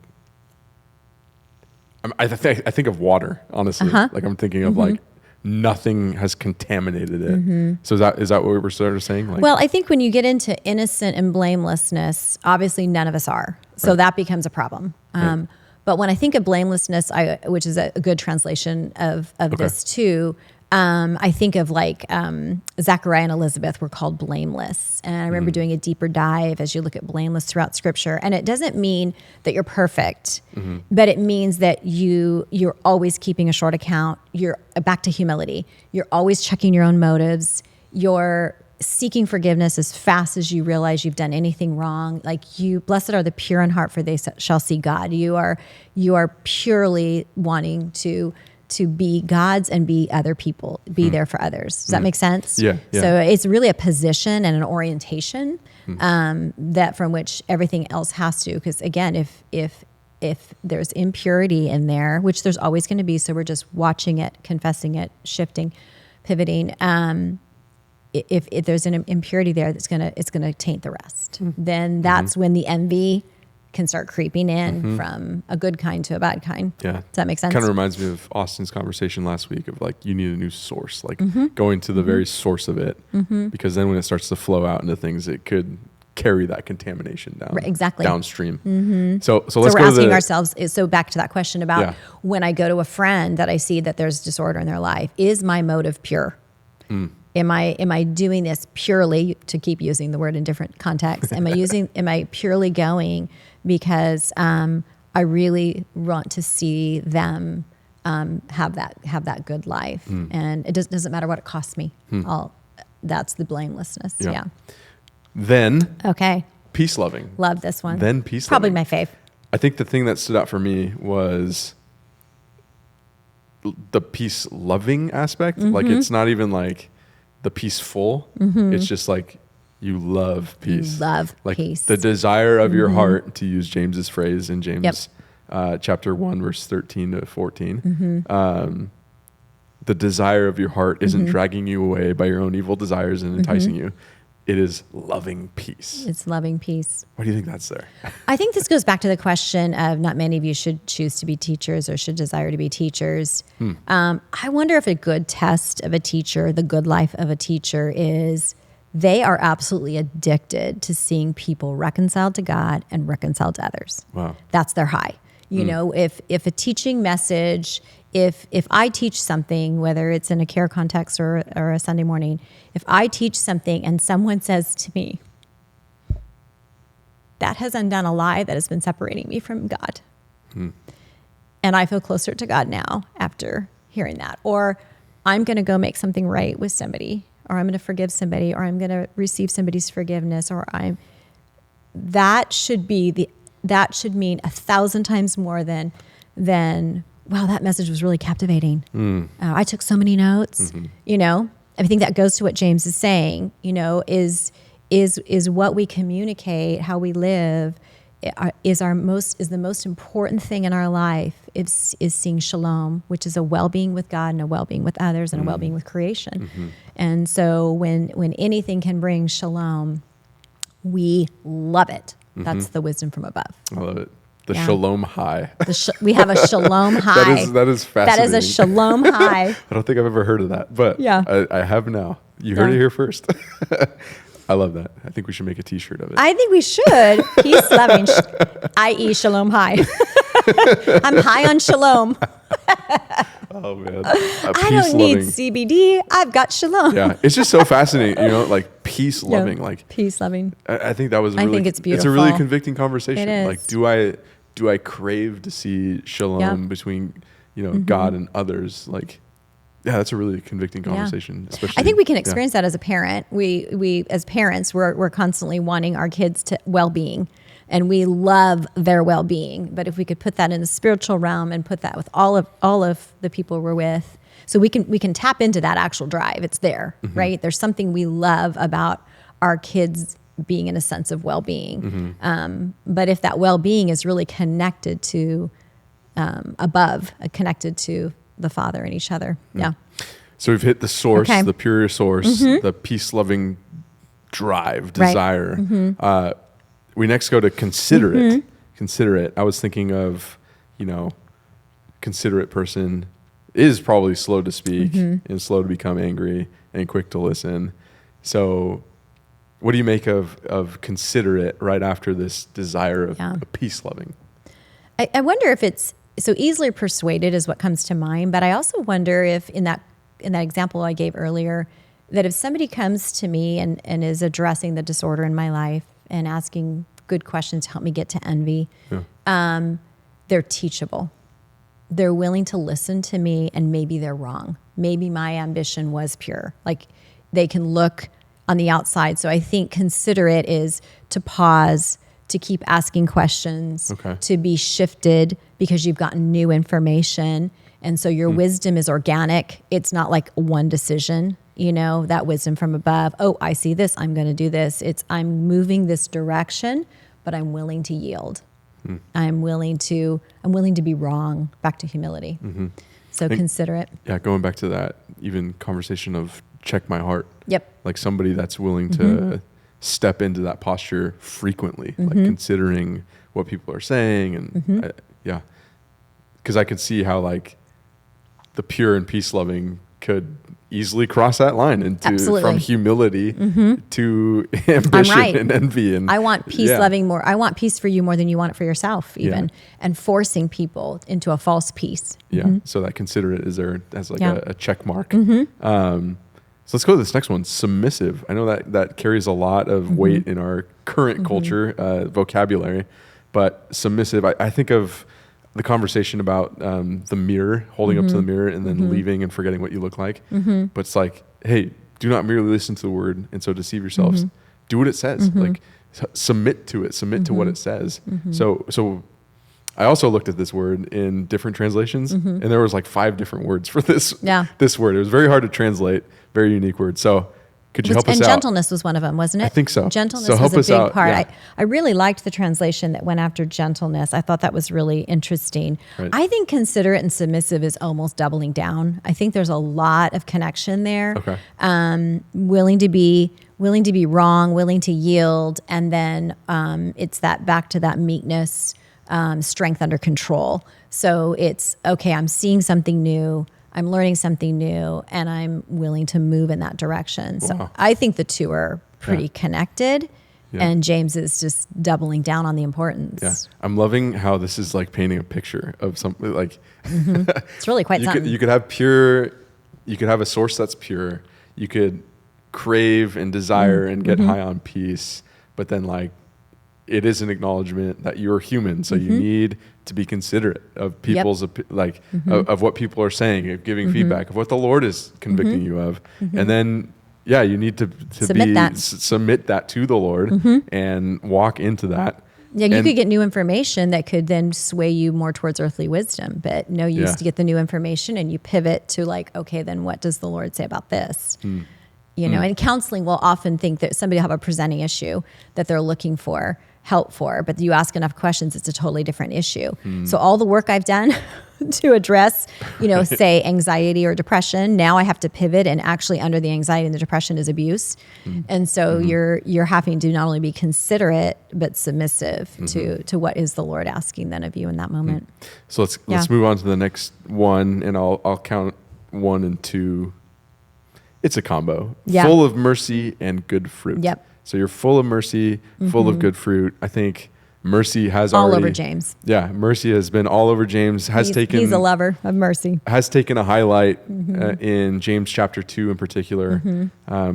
I think of water, honestly. Like I'm thinking of like nothing has contaminated it. So is that what we're sort of saying? Like, Well, I think when you get into innocent and blamelessness, obviously none of us are. So that becomes a problem. Right. But when I think of blamelessness, which is a good translation of this too, I think of like Zachariah and Elizabeth were called blameless. And I remember doing a deeper dive as you look at blameless throughout Scripture. And it doesn't mean that you're perfect, but it means that you're always keeping a short account. You're back to humility. You're always checking your own motives. You're seeking forgiveness as fast as you realize you've done anything wrong. Like blessed are the pure in heart, for they shall see God. You are purely wanting to be God's and be other people, be there for others. Does that make sense? Yeah. So it's really a position and an orientation that from which everything else has to. Because again, if there's impurity in there, which there's always going to be, so we're just watching it, confessing it, shifting, pivoting. If there's an impurity there, it's gonna taint the rest. Then that's when the envy can start creeping in from a good kind to a bad kind. yeah. Does that make sense? Kind of reminds me of Austin's conversation last week of like, you need a new source, like going to the very source of it, because then when it starts to flow out into things, it could carry that contamination down, Exactly. downstream. So let's So we're go asking to ourselves, so back to that question about when I go to a friend that I see that there's disorder in their life, is my motive pure? Am I doing this purely, to keep using the word in different contexts? Am I purely going because I really want to see them have that good life, and it doesn't matter what it costs me. That's the blamelessness. Yeah. Then Okay. peace loving. Love this one. Then peace Probably loving. my fave. I think the thing that stood out for me was the peace loving aspect. Like it's not even like the peaceful. It's just like you love peace. Love like peace. the desire of your heart, to use James's phrase in James chapter 1 verse 13 to 14. The desire of your heart isn't dragging you away by your own evil desires and enticing you. It is loving peace. It's loving peace. Why do you think that's there? I think this goes back to the question of not many of you should choose to be teachers or should desire to be teachers. I wonder if a good test of a teacher, the good life of a teacher, is they are absolutely addicted to seeing people reconciled to God and reconciled to others. Wow. That's their high. You know, if a teaching message, if I teach something, whether it's in a care context or a Sunday morning, if I teach something and someone says to me, that has undone a lie that has been separating me from God. And I feel closer to God now after hearing that. Or I'm going to go make something right with somebody, or I'm going to forgive somebody, or I'm going to receive somebody's forgiveness, that should mean 1,000 times more than wow, that message was really captivating. I took so many notes. You know, I think that goes to what James is saying. You know, is what we communicate, how we live, is the most important thing in our life. Is seeing shalom, which is a well-being with God and a well-being with others and a well-being with creation. And so when anything can bring shalom, we love it. That's the wisdom from above. I love it. The shalom high. We have a shalom high. That is fascinating. That is a shalom high. I don't think I've ever heard of that, but I have now. You heard it here first. I love that. I think we should make a T-shirt of it. I think we should. Peace loving, i.e. shalom high. I'm high on shalom. Oh man, I don't need CBD. I've got shalom. Yeah, it's just so fascinating. You know, like peace loving, like peace loving. I think that was. I think it's beautiful. It's a really convicting conversation. It is. Like, do I crave to see shalom between God and others? Like, Yeah, that's a really convicting conversation. Especially, I think we can experience that as a parent. We as parents, we're constantly wanting our kids to well-being, and we love their well-being. But if we could put that in the spiritual realm and put that with all of the people we're with, so we can tap into that actual drive. It's there, right? There's something we love about our kids being in a sense of well-being. But if that well-being is really connected to connected to the Father and each other. Yeah. So we've hit the source, the pure source, the peace-loving drive, desire. We next go to consider it. Consider it. I was thinking of, considerate person is probably slow to speak and slow to become angry and quick to listen. So what do you make of considerate right after this desire of peace-loving? I wonder if it's so easily persuaded is what comes to mind, but I also wonder if in that example I gave earlier, that if somebody comes to me and is addressing the disorder in my life and asking good questions to help me get to envy, they're teachable. They're willing to listen to me, and maybe they're wrong. Maybe my ambition was pure. Like, they can look on the outside. So I think considerate is to pause, to keep asking questions, to be shifted because you've gotten new information. And so your wisdom is organic. It's not like one decision, that wisdom from above. Oh, I see this, I'm going to do this. I'm moving this direction, but I'm willing to yield. I'm willing to be wrong. Back to humility. So consider it. Yeah. Going back to that even conversation of check my heart. Yep. Like somebody that's willing to step into that posture frequently, like considering what people are saying. And because I could see how like the pure and peace loving could easily cross that line into from humility to ambition and envy. And I want peace loving more. I want peace for you more than you want it for yourself, even, and forcing people into a false peace. Yeah. So that considerate is there as like a check mark. So let's go to this next one, submissive. I know that carries a lot of weight in our current culture, vocabulary, but submissive, I think of the conversation about the mirror, holding up to the mirror and then leaving and forgetting what you look like. But it's like, hey, do not merely listen to the word and so deceive yourselves. Do what it says. Like submit to it, submit to what it says. So I also looked at this word in different translations and there was like 5 different words for this word. It was very hard to translate, very unique word. So could you help us out? And gentleness was one of them, wasn't it? I think so. Gentleness so was a big part. Yeah. I really liked the translation that went after gentleness. I thought that was really interesting. Right. I think considerate and submissive is almost doubling down. I think there's a lot of connection there. Okay. Willing to be wrong, willing to yield, and then it's that back to that meekness, strength under control. So it's okay. I'm seeing something new. I'm learning something new, and I'm willing to move in that direction. So I think the two are pretty connected, and James is just doubling down on the importance. Yeah, I'm loving how this is like painting a picture of something like. It's really quite something. You could have pure. You could have a source that's pure. You could crave and desire and get high on peace, but then like it is an acknowledgement that you're human, so you need to be considerate of people's of what people are saying, of giving feedback, of what the Lord is convicting you of, and then you need to submit that to the Lord and walk into that. Yeah, you could get new information that could then sway you more towards earthly wisdom, but no use to get the new information and you pivot to like, okay, then what does the Lord say about this? And counseling will often think that somebody will have a presenting issue that they're looking for help for, but you ask enough questions, it's a totally different issue. So all the work I've done to address, say anxiety or depression, now I have to pivot, and actually under the anxiety and the depression is abuse. And so you're having to not only be considerate, but submissive to what is the Lord asking then of you in that moment. So let's move on to the next one, and I'll count 1 and 2. It's a combo, full of mercy and good fruit. Yep. So you're full of mercy, full of good fruit. I think mercy has all already... over James. Yeah, mercy has been all over James. He's a lover of mercy. Has taken a highlight in James chapter 2 in particular.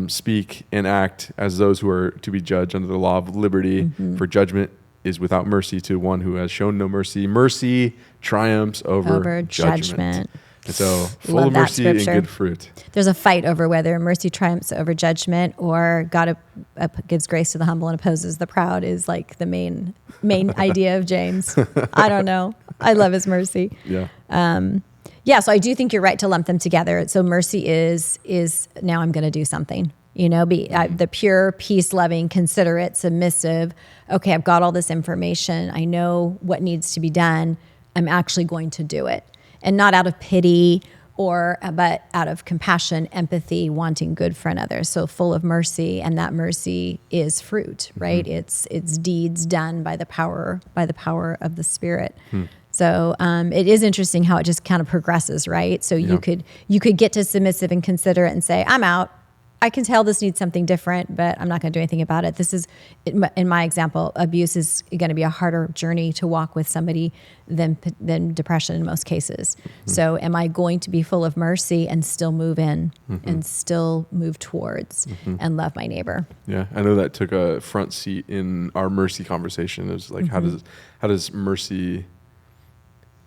Speak and act as those who are to be judged under the law of liberty. For judgment is without mercy to one who has shown no mercy. Mercy triumphs over judgment. And so full Love of that mercy and scripture. good fruit. There's a fight over whether mercy triumphs over judgment or God gives grace to the humble and opposes the proud is like the main idea of James. I don't know. I love his mercy. Yeah. Yeah, so I do think you're right to lump them together. So mercy is now I'm going to do something. The pure, peace-loving, considerate, submissive. Okay, I've got all this information. I know what needs to be done. I'm actually going to do it. And not out of pity but out of compassion, empathy, wanting good for another. So full of mercy, and that mercy is fruit, right? It's deeds done by the power of the Spirit. So it is interesting how it just kind of progresses, right? So you could get to submissive and considerate and say, I'm out. I can tell this needs something different, but I'm not going to do anything about it. This is, in my example, abuse is going to be a harder journey to walk with somebody than depression in most cases. So am I going to be full of mercy and still move in and still move towards and love my neighbor? Yeah, I know that took a front seat in our mercy conversation. It was like, how does mercy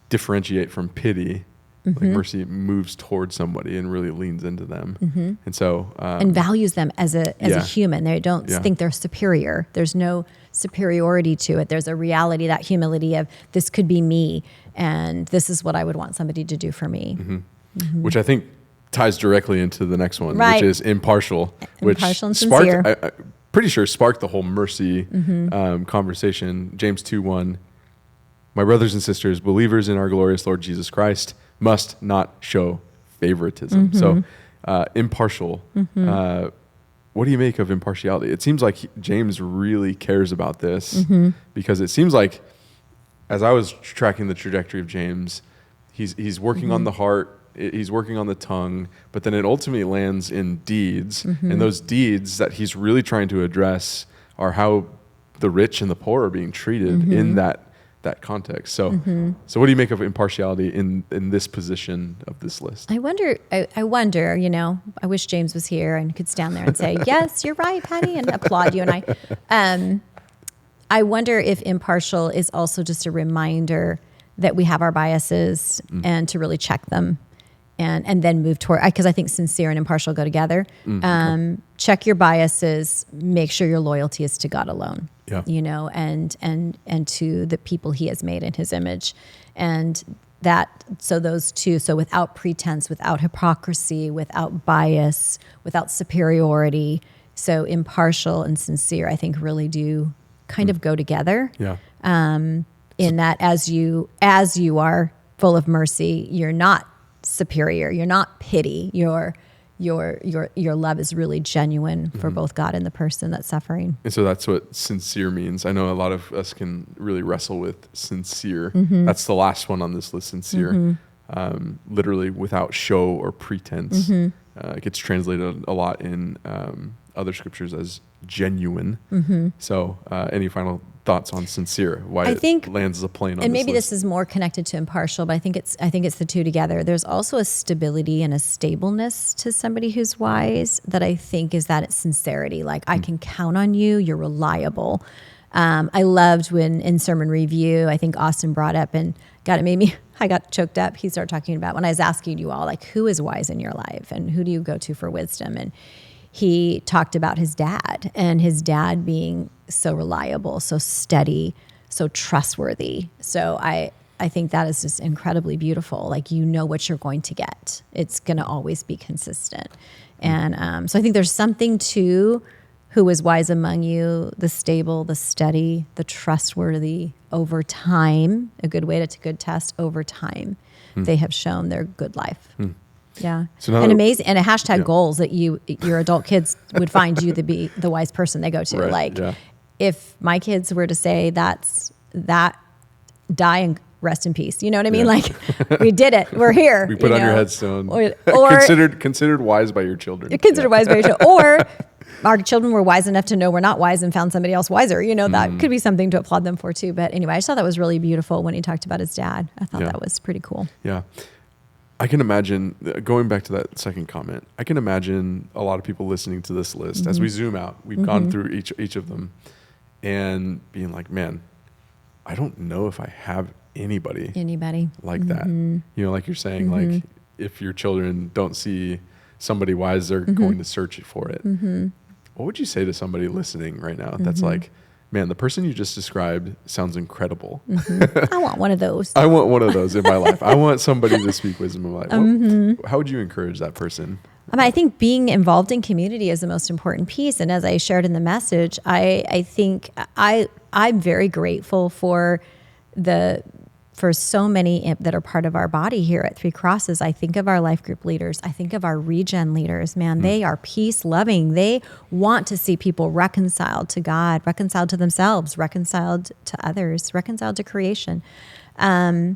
differentiate from pity? Like mercy moves towards somebody and really leans into them, and so and values them as a human. They don't think they're superior. There's no superiority to it. There's a reality, that humility of this could be me, and this is what I would want somebody to do for me. Which I think ties directly into the next one, Right. which is impartial, which Impartial and sincere. I'm pretty sure sparked the whole mercy conversation. James 2:1. My brothers and sisters, believers in our glorious Lord Jesus Christ, must not show favoritism. So impartial. What do you make of impartiality? It seems like James really cares about this because it seems like, as I was tracking the trajectory of James, he's working on the heart, he's working on the tongue, but then it ultimately lands in deeds. And those deeds that he's really trying to address are how the rich and the poor are being treated in that context. So what do you make of impartiality in this position of this list? I wonder, I wish James was here and could stand there and say, yes, you're right, Patty, and applaud you. And I wonder if impartial is also just a reminder that we have our biases and to really check them and then move toward, because I think sincere and impartial go together. Check your biases, make sure your loyalty is to God alone. Yeah. And to the people he has made in his image. And those two, so without pretense, without hypocrisy, without bias, without superiority. So impartial and sincere, I think, really do kind of go together. Yeah. In that as you are full of mercy, you're not superior, you're not pity, your love is really genuine for both God and the person that's suffering. And so that's what sincere means. I know a lot of us can really wrestle with sincere. That's the last one on this list, sincere. Literally without show or pretense. It gets translated a lot in other scriptures as genuine. So any final thoughts on sincere? Why I think it lands as a plane on and this maybe list? This is more connected to impartial, but I think it's the two together. There's also a stability and a stableness to somebody who's wise that I think is that it's sincerity. Like I can count on you. You're reliable. I loved when in sermon review, I think Austin brought up and I got choked up. He started talking about when I was asking you all, like, who is wise in your life and who do you go to for wisdom? And he talked about his dad and his dad being so reliable, so steady, so trustworthy. So I think that is just incredibly beautiful. Like, you know what you're going to get. It's going to always be consistent. And so I think there's something to who is wise among you, the stable, the steady, the trustworthy over time, a good way to good test over time. They have shown their good life. Yeah. So and amazing. And a hashtag goals that your adult kids would find you to be the wise person they go to. Right, if my kids were to say that die and rest in peace, you know what I mean? Like, we did it. We're here. We put on your headstone. Or considered wise by your children. Considered wise by your children. Or our children were wise enough to know we're not wise and found somebody else wiser. You know, that could be something to applaud them for too. But anyway, I just thought that was really beautiful when he talked about his dad. I thought that was pretty cool. Yeah. I can imagine, going back to that second comment, I can imagine a lot of people listening to this list as we zoom out. We've gone through each of them and being like, man, I don't know if I have anybody like that. You know, like you're saying, like if your children don't see somebody wise, they're going to search for it. What would you say to somebody listening right now that's like, man, the person you just described sounds incredible. I want one of those. I want one of those in my life. I want somebody to speak wisdom in my life. How would you encourage that person? I think being involved in community is the most important piece. And as I shared in the message, I think I'm very grateful for so many that are part of our body here at Three Crosses. I think of our life group leaders. I think of our regen leaders. Man, they are peace loving. They want to see people reconciled to God, reconciled to themselves, reconciled to others, reconciled to creation. I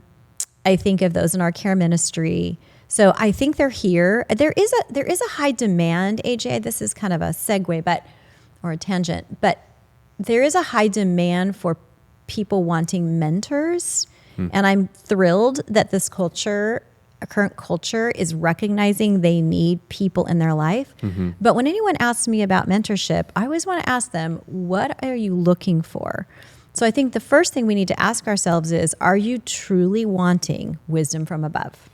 think of those in our care ministry. So I think they're here. There is a high demand, AJ. This is kind of a segue, or a tangent, but there is a high demand for people wanting mentors. And I'm thrilled that this current culture is recognizing they need people in their life. But when anyone asks me about mentorship, I always want to ask them, what are you looking for? So I think the first thing we need to ask ourselves is, are you truly wanting wisdom from above?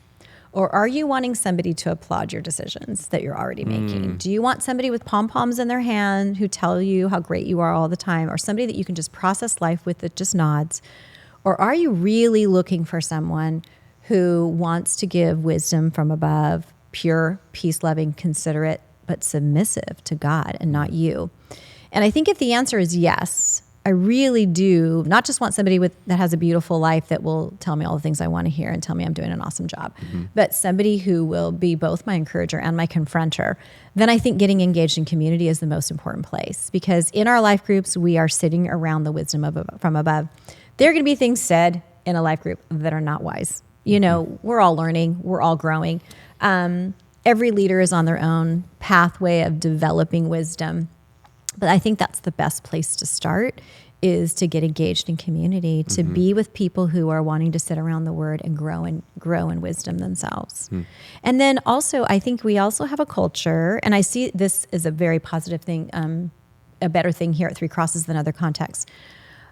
Or are you wanting somebody to applaud your decisions that you're already making? Do you want somebody with pom-poms in their hand who tell you how great you are all the time, or somebody that you can just process life with that just nods? Or are you really looking for someone who wants to give wisdom from above, pure, peace-loving, considerate, but submissive to God and not you? And I think if the answer is yes, I really do not just want somebody that has a beautiful life that will tell me all the things I want to hear and tell me I'm doing an awesome job, but somebody who will be both my encourager and my confronter. Then I think getting engaged in community is the most important place, because in our life groups, we are sitting around the wisdom from above. There are going to be things said in a life group that are not wise. We're all learning, we're all growing. Every leader is on their own pathway of developing wisdom. But I think that's the best place to start, is to get engaged in community, to be with people who are wanting to sit around the word and grow in wisdom themselves. And then also, I think we also have a culture, and I see this as a very positive thing, a better thing here at Three Crosses than other contexts.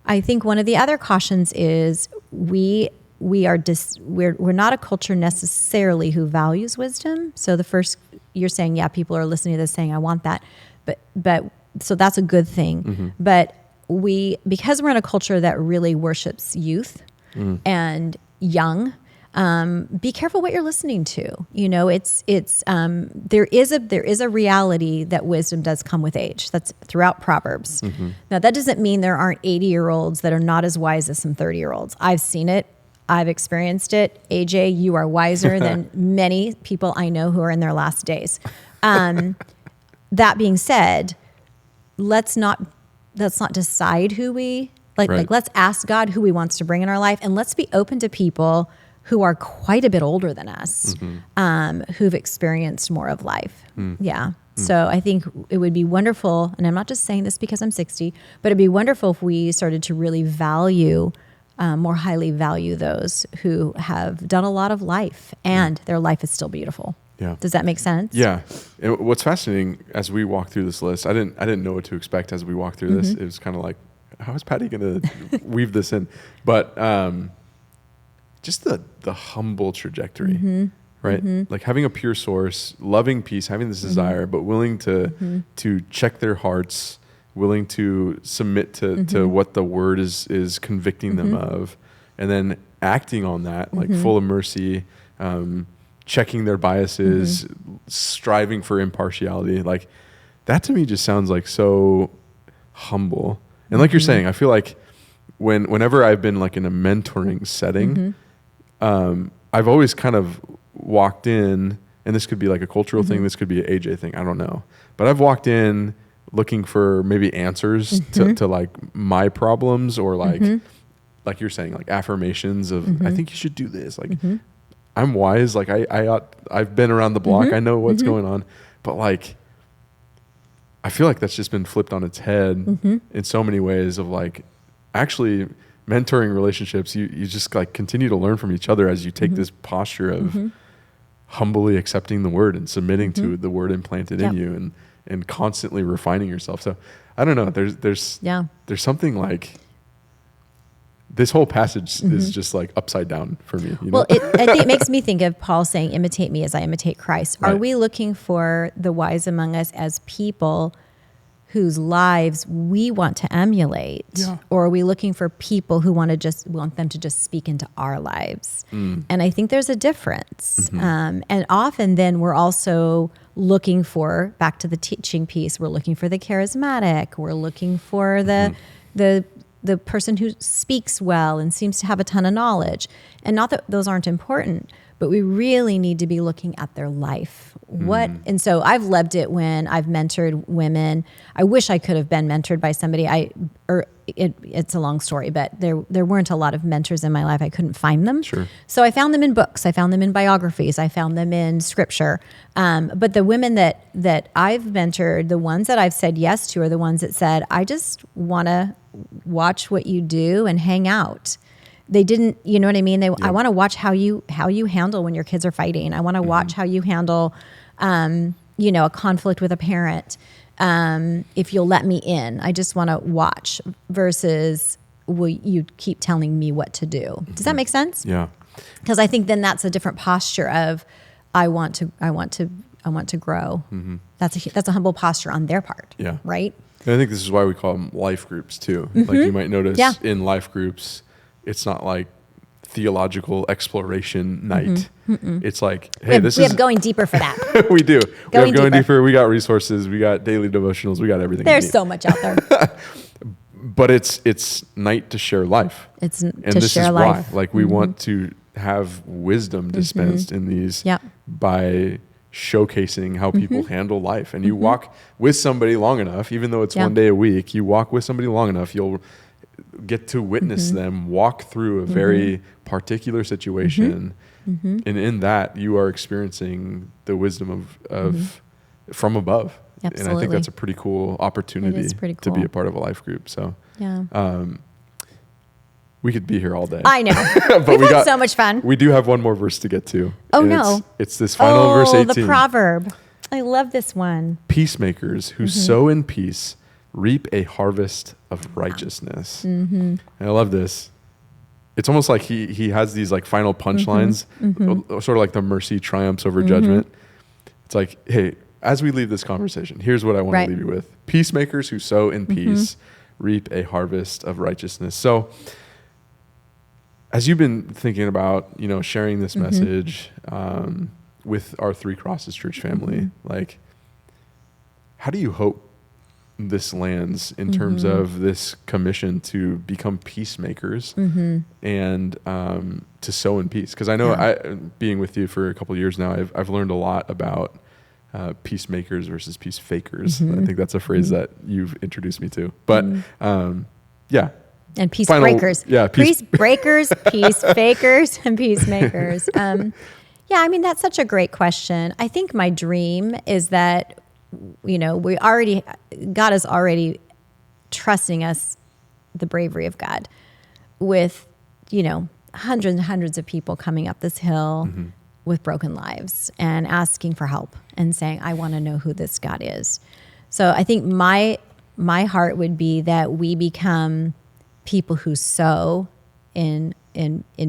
I think one of the other cautions is we're not a culture necessarily who values wisdom. So you're saying, yeah, people are listening to this saying, I want that, but so that's a good thing. But because we're in a culture that really worships youth and young, be careful what you're listening to. There is a reality that wisdom does come with age. That's throughout Proverbs. Now, that doesn't mean there aren't 80-year-olds that are not as wise as some 30-year-olds. I've seen it. I've experienced it. AJ, you are wiser than many people I know who are in their last days. That being said, let's not decide who we like. Right. Like, let's ask God who He wants to bring in our life, and let's be open to people who are quite a bit older than us, who've experienced more of life. Yeah. So I think it would be wonderful, and I'm not just saying this because I'm 60, but it'd be wonderful if we started to really more highly value those who have done a lot of life and their life is still beautiful. Yeah. Does that make sense? Yeah. And what's fascinating as we walk through this list, I didn't know what to expect as we walk through this. It was kind of like, how is Patty going to weave this in? But just the humble trajectory, right? Like having a pure source, loving peace, having this desire, but willing to check their hearts, willing to submit to what the word is convicting them of, and then acting on that, like full of mercy, checking their biases, striving for impartiality. Like that to me just sounds like so humble. And like you're saying, I feel like whenever I've been like in a mentoring setting, I've always kind of walked in, and this could be like a cultural thing, this could be an AJ thing, I don't know. But I've walked in looking for maybe answers to like my problems, or like you're saying, like affirmations of, I think you should do this. Like I'm wise, like I've been around the block, I know what's going on. But like, I feel like that's just been flipped on its head in so many ways of like, actually mentoring relationships, you just like continue to learn from each other as you take this posture of humbly accepting the word and submitting to the word implanted in you, and constantly refining yourself. So I don't know, there's something like, this whole passage is just like upside down for me. You Well, know? I think it makes me think of Paul saying, imitate me as I imitate Christ. Are Right. we looking for the wise among us as people whose lives we want to emulate? Yeah. Or are we looking for people who want them to just speak into our lives? And I think there's a difference. And often then we're also looking for, back to the teaching piece, we're looking for the charismatic, we're looking for the person who speaks well and seems to have a ton of knowledge. And not that those aren't important, but we really need to be looking at their life. And so I've loved it when I've mentored women. I wish I could have been mentored by somebody. It's a long story, but there weren't a lot of mentors in my life. I couldn't find them. Sure. So I found them in books. I found them in biographies. I found them in scripture. But the women that I've mentored, the ones that I've said yes to are the ones that said, I just want to watch what you do and hang out. They didn't, you know what I mean? I want to watch how you handle when your kids are fighting. I want to watch how you handle, a conflict with a parent. If you'll let me in, I just want to watch versus will you keep telling me what to do? Does that make sense? Yeah. Because I think then that's a different posture of I want to grow. That's a humble posture on their part. Yeah. Right. And I think this is why we call them life groups too. Like you might notice in life groups, it's not like theological exploration night. It's like, hey, we have going deeper for that. we do. We have going deeper. deeper. We got resources. We got daily devotionals. We got everything. There's so much out there. But it's night to share life. It's and to this share is life. why. Like we want to have wisdom dispensed in these by showcasing how people handle life. And you walk with somebody long enough, even though it's one day a week, you walk with somebody long enough, you'll get to witness them walk through a very particular situation. And in that you are experiencing the wisdom of from above. Absolutely. And I think that's a pretty cool opportunity to be a part of a life group. So we could be here all day. I know. But We've had so much fun. We do have one more verse to get to. Oh, and no. It's this final verse 18. The proverb. I love this one. Peacemakers who sow in peace reap a harvest of righteousness. And I love this. It's almost like he has these like final punchlines, sort of like the mercy triumphs over judgment. It's like, hey, as we leave this conversation, here's what I want to leave you with. Peacemakers who sow in peace reap a harvest of righteousness. So as you've been thinking about, sharing this message with our Three Crosses Church family, like, how do you hope this lands in terms of this commission to become peacemakers and to sow in peace? Because I know being with you for a couple of years now, I've learned a lot about peacemakers versus peace fakers. I think that's a phrase that you've introduced me to. But and peace breakers. Peace breakers, peace fakers, and peacemakers. That's such a great question. I think my dream is that, God is already trusting us, the bravery of God, with, hundreds and hundreds of people coming up this hill with broken lives and asking for help and saying, I want to know who this God is. So I think my heart would be that we become people who sow in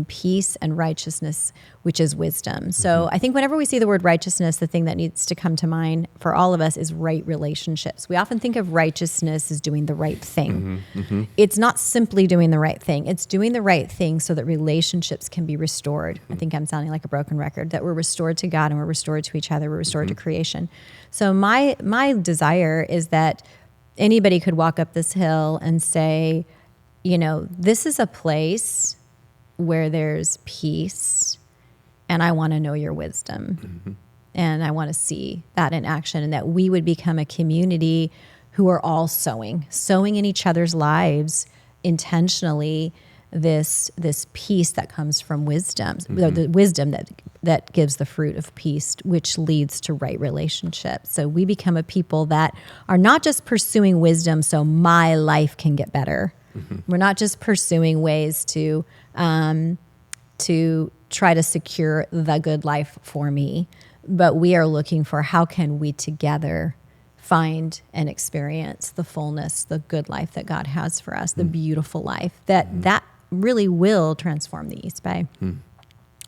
peace and righteousness, which is wisdom. So I think whenever we see the word righteousness, the thing that needs to come to mind for all of us is right relationships. We often think of righteousness as doing the right thing. It's not simply doing the right thing. It's doing the right thing so that relationships can be restored. I think I'm sounding like a broken record, that we're restored to God and we're restored to each other. We're restored to creation. So my desire is that anybody could walk up this hill and say, this is a place where there's peace, and I want to know your wisdom. And I want to see that in action, and that we would become a community who are all sowing in each other's lives intentionally this peace that comes from wisdom, the wisdom that gives the fruit of peace, which leads to right relationships. So we become a people that are not just pursuing wisdom so my life can get better. We're not just pursuing ways to try to secure the good life for me, but we are looking for how can we together find and experience the fullness, the good life that God has for us, the beautiful life that really will transform the East Bay.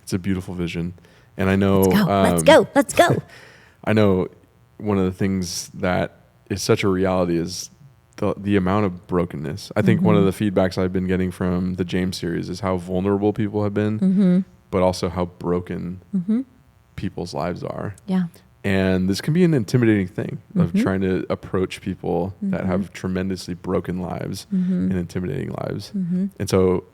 It's a beautiful vision. And I know... Let's go. I know one of the things that is such a reality is the amount of brokenness. I think one of the feedbacks I've been getting from the James series is how vulnerable people have been, but also how broken people's lives are. Yeah. And this can be an intimidating thing of trying to approach people that have tremendously broken lives and intimidating lives. And so,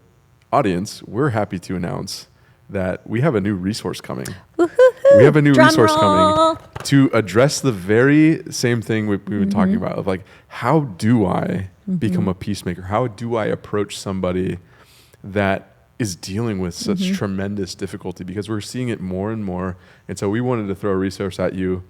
audience, we're happy to announce that we have a new resource coming. We have a new resource coming to address the very same thing we've been talking about of like, how do I become a peacemaker? How do I approach somebody that is dealing with such tremendous difficulty? Because we're seeing it more and more. And so we wanted to throw a resource at you.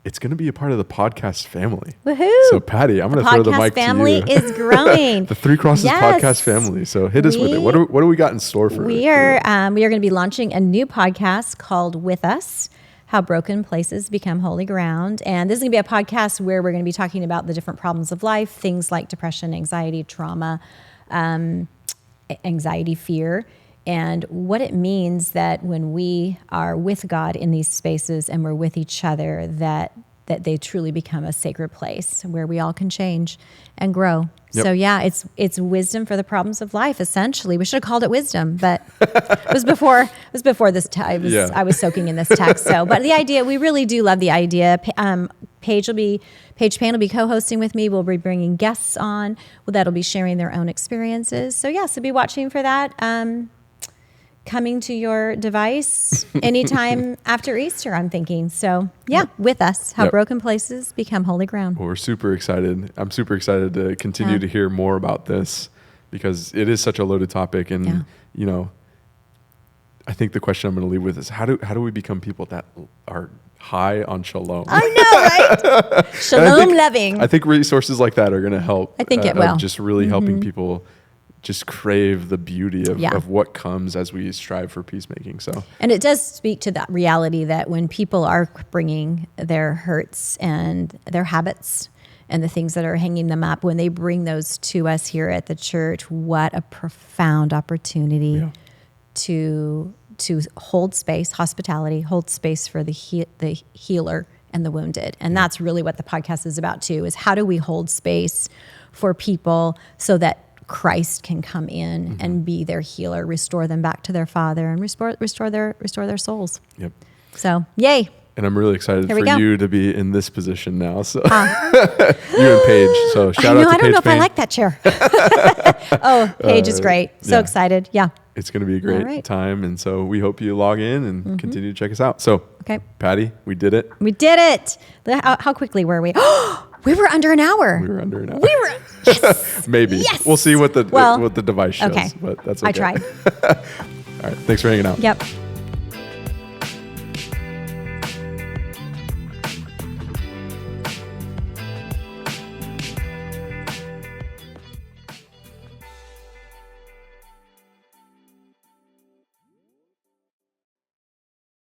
It's going to be a part of the podcast family. Woohoo! So Pattie, I'm going to throw the mic to you. The podcast family is growing. The Three Crosses podcast family. So hit us with it. What do we got in store for We are going to be launching a new podcast called With Us, How Broken Places Become Holy Ground. And this is going to be a podcast where we're going to be talking about the different problems of life, things like depression, anxiety, trauma, anxiety, fear, and what it means that when we are with God in these spaces and we're with each other, that they truly become a sacred place where we all can change and grow. Yep. So yeah, it's wisdom for the problems of life. Essentially, we should have called it wisdom, but it was before this time. I was soaking in this text. So, but the idea, we really do love the idea. Paige Payne will be co-hosting with me. We'll be bringing guests on that'll be sharing their own experiences. So yeah, so be watching for that. Coming to your device anytime after Easter, I'm thinking. So yeah, With Us, How Broken Places Become Holy Ground. Well, we're super excited. I'm super excited to continue to hear more about this because it is such a loaded topic. And, you know, I think the question I'm going to leave with is how do we become people that are high on shalom? I know, right? Shalom loving. I think resources like that are going to help. I think it will. Just really helping people just crave the beauty of what comes as we strive for peacemaking. So, and it does speak to that reality that when people are bringing their hurts and their habits and the things that are hanging them up, when they bring those to us here at the church, what a profound opportunity to hold space, hospitality, hold space for the healer and the wounded. And that's really what the podcast is about too, is how do we hold space for people so that Christ can come in and be their healer, restore them back to their Father, and restore their souls. Yep. So, yay! And I'm really excited for you to be in this position now. So, you and Paige. So shout out to Paige. I don't know if I like that chair. Paige is great. So excited. Yeah. It's going to be a great time, and so we hope you log in and continue to check us out. So, Pattie, we did it. We did it. How quickly were we? We were under an hour. We were under an hour. We were, yes. Maybe. Yes. We'll see what the device shows, but that's okay. I tried. All right. Thanks for hanging out. Yep.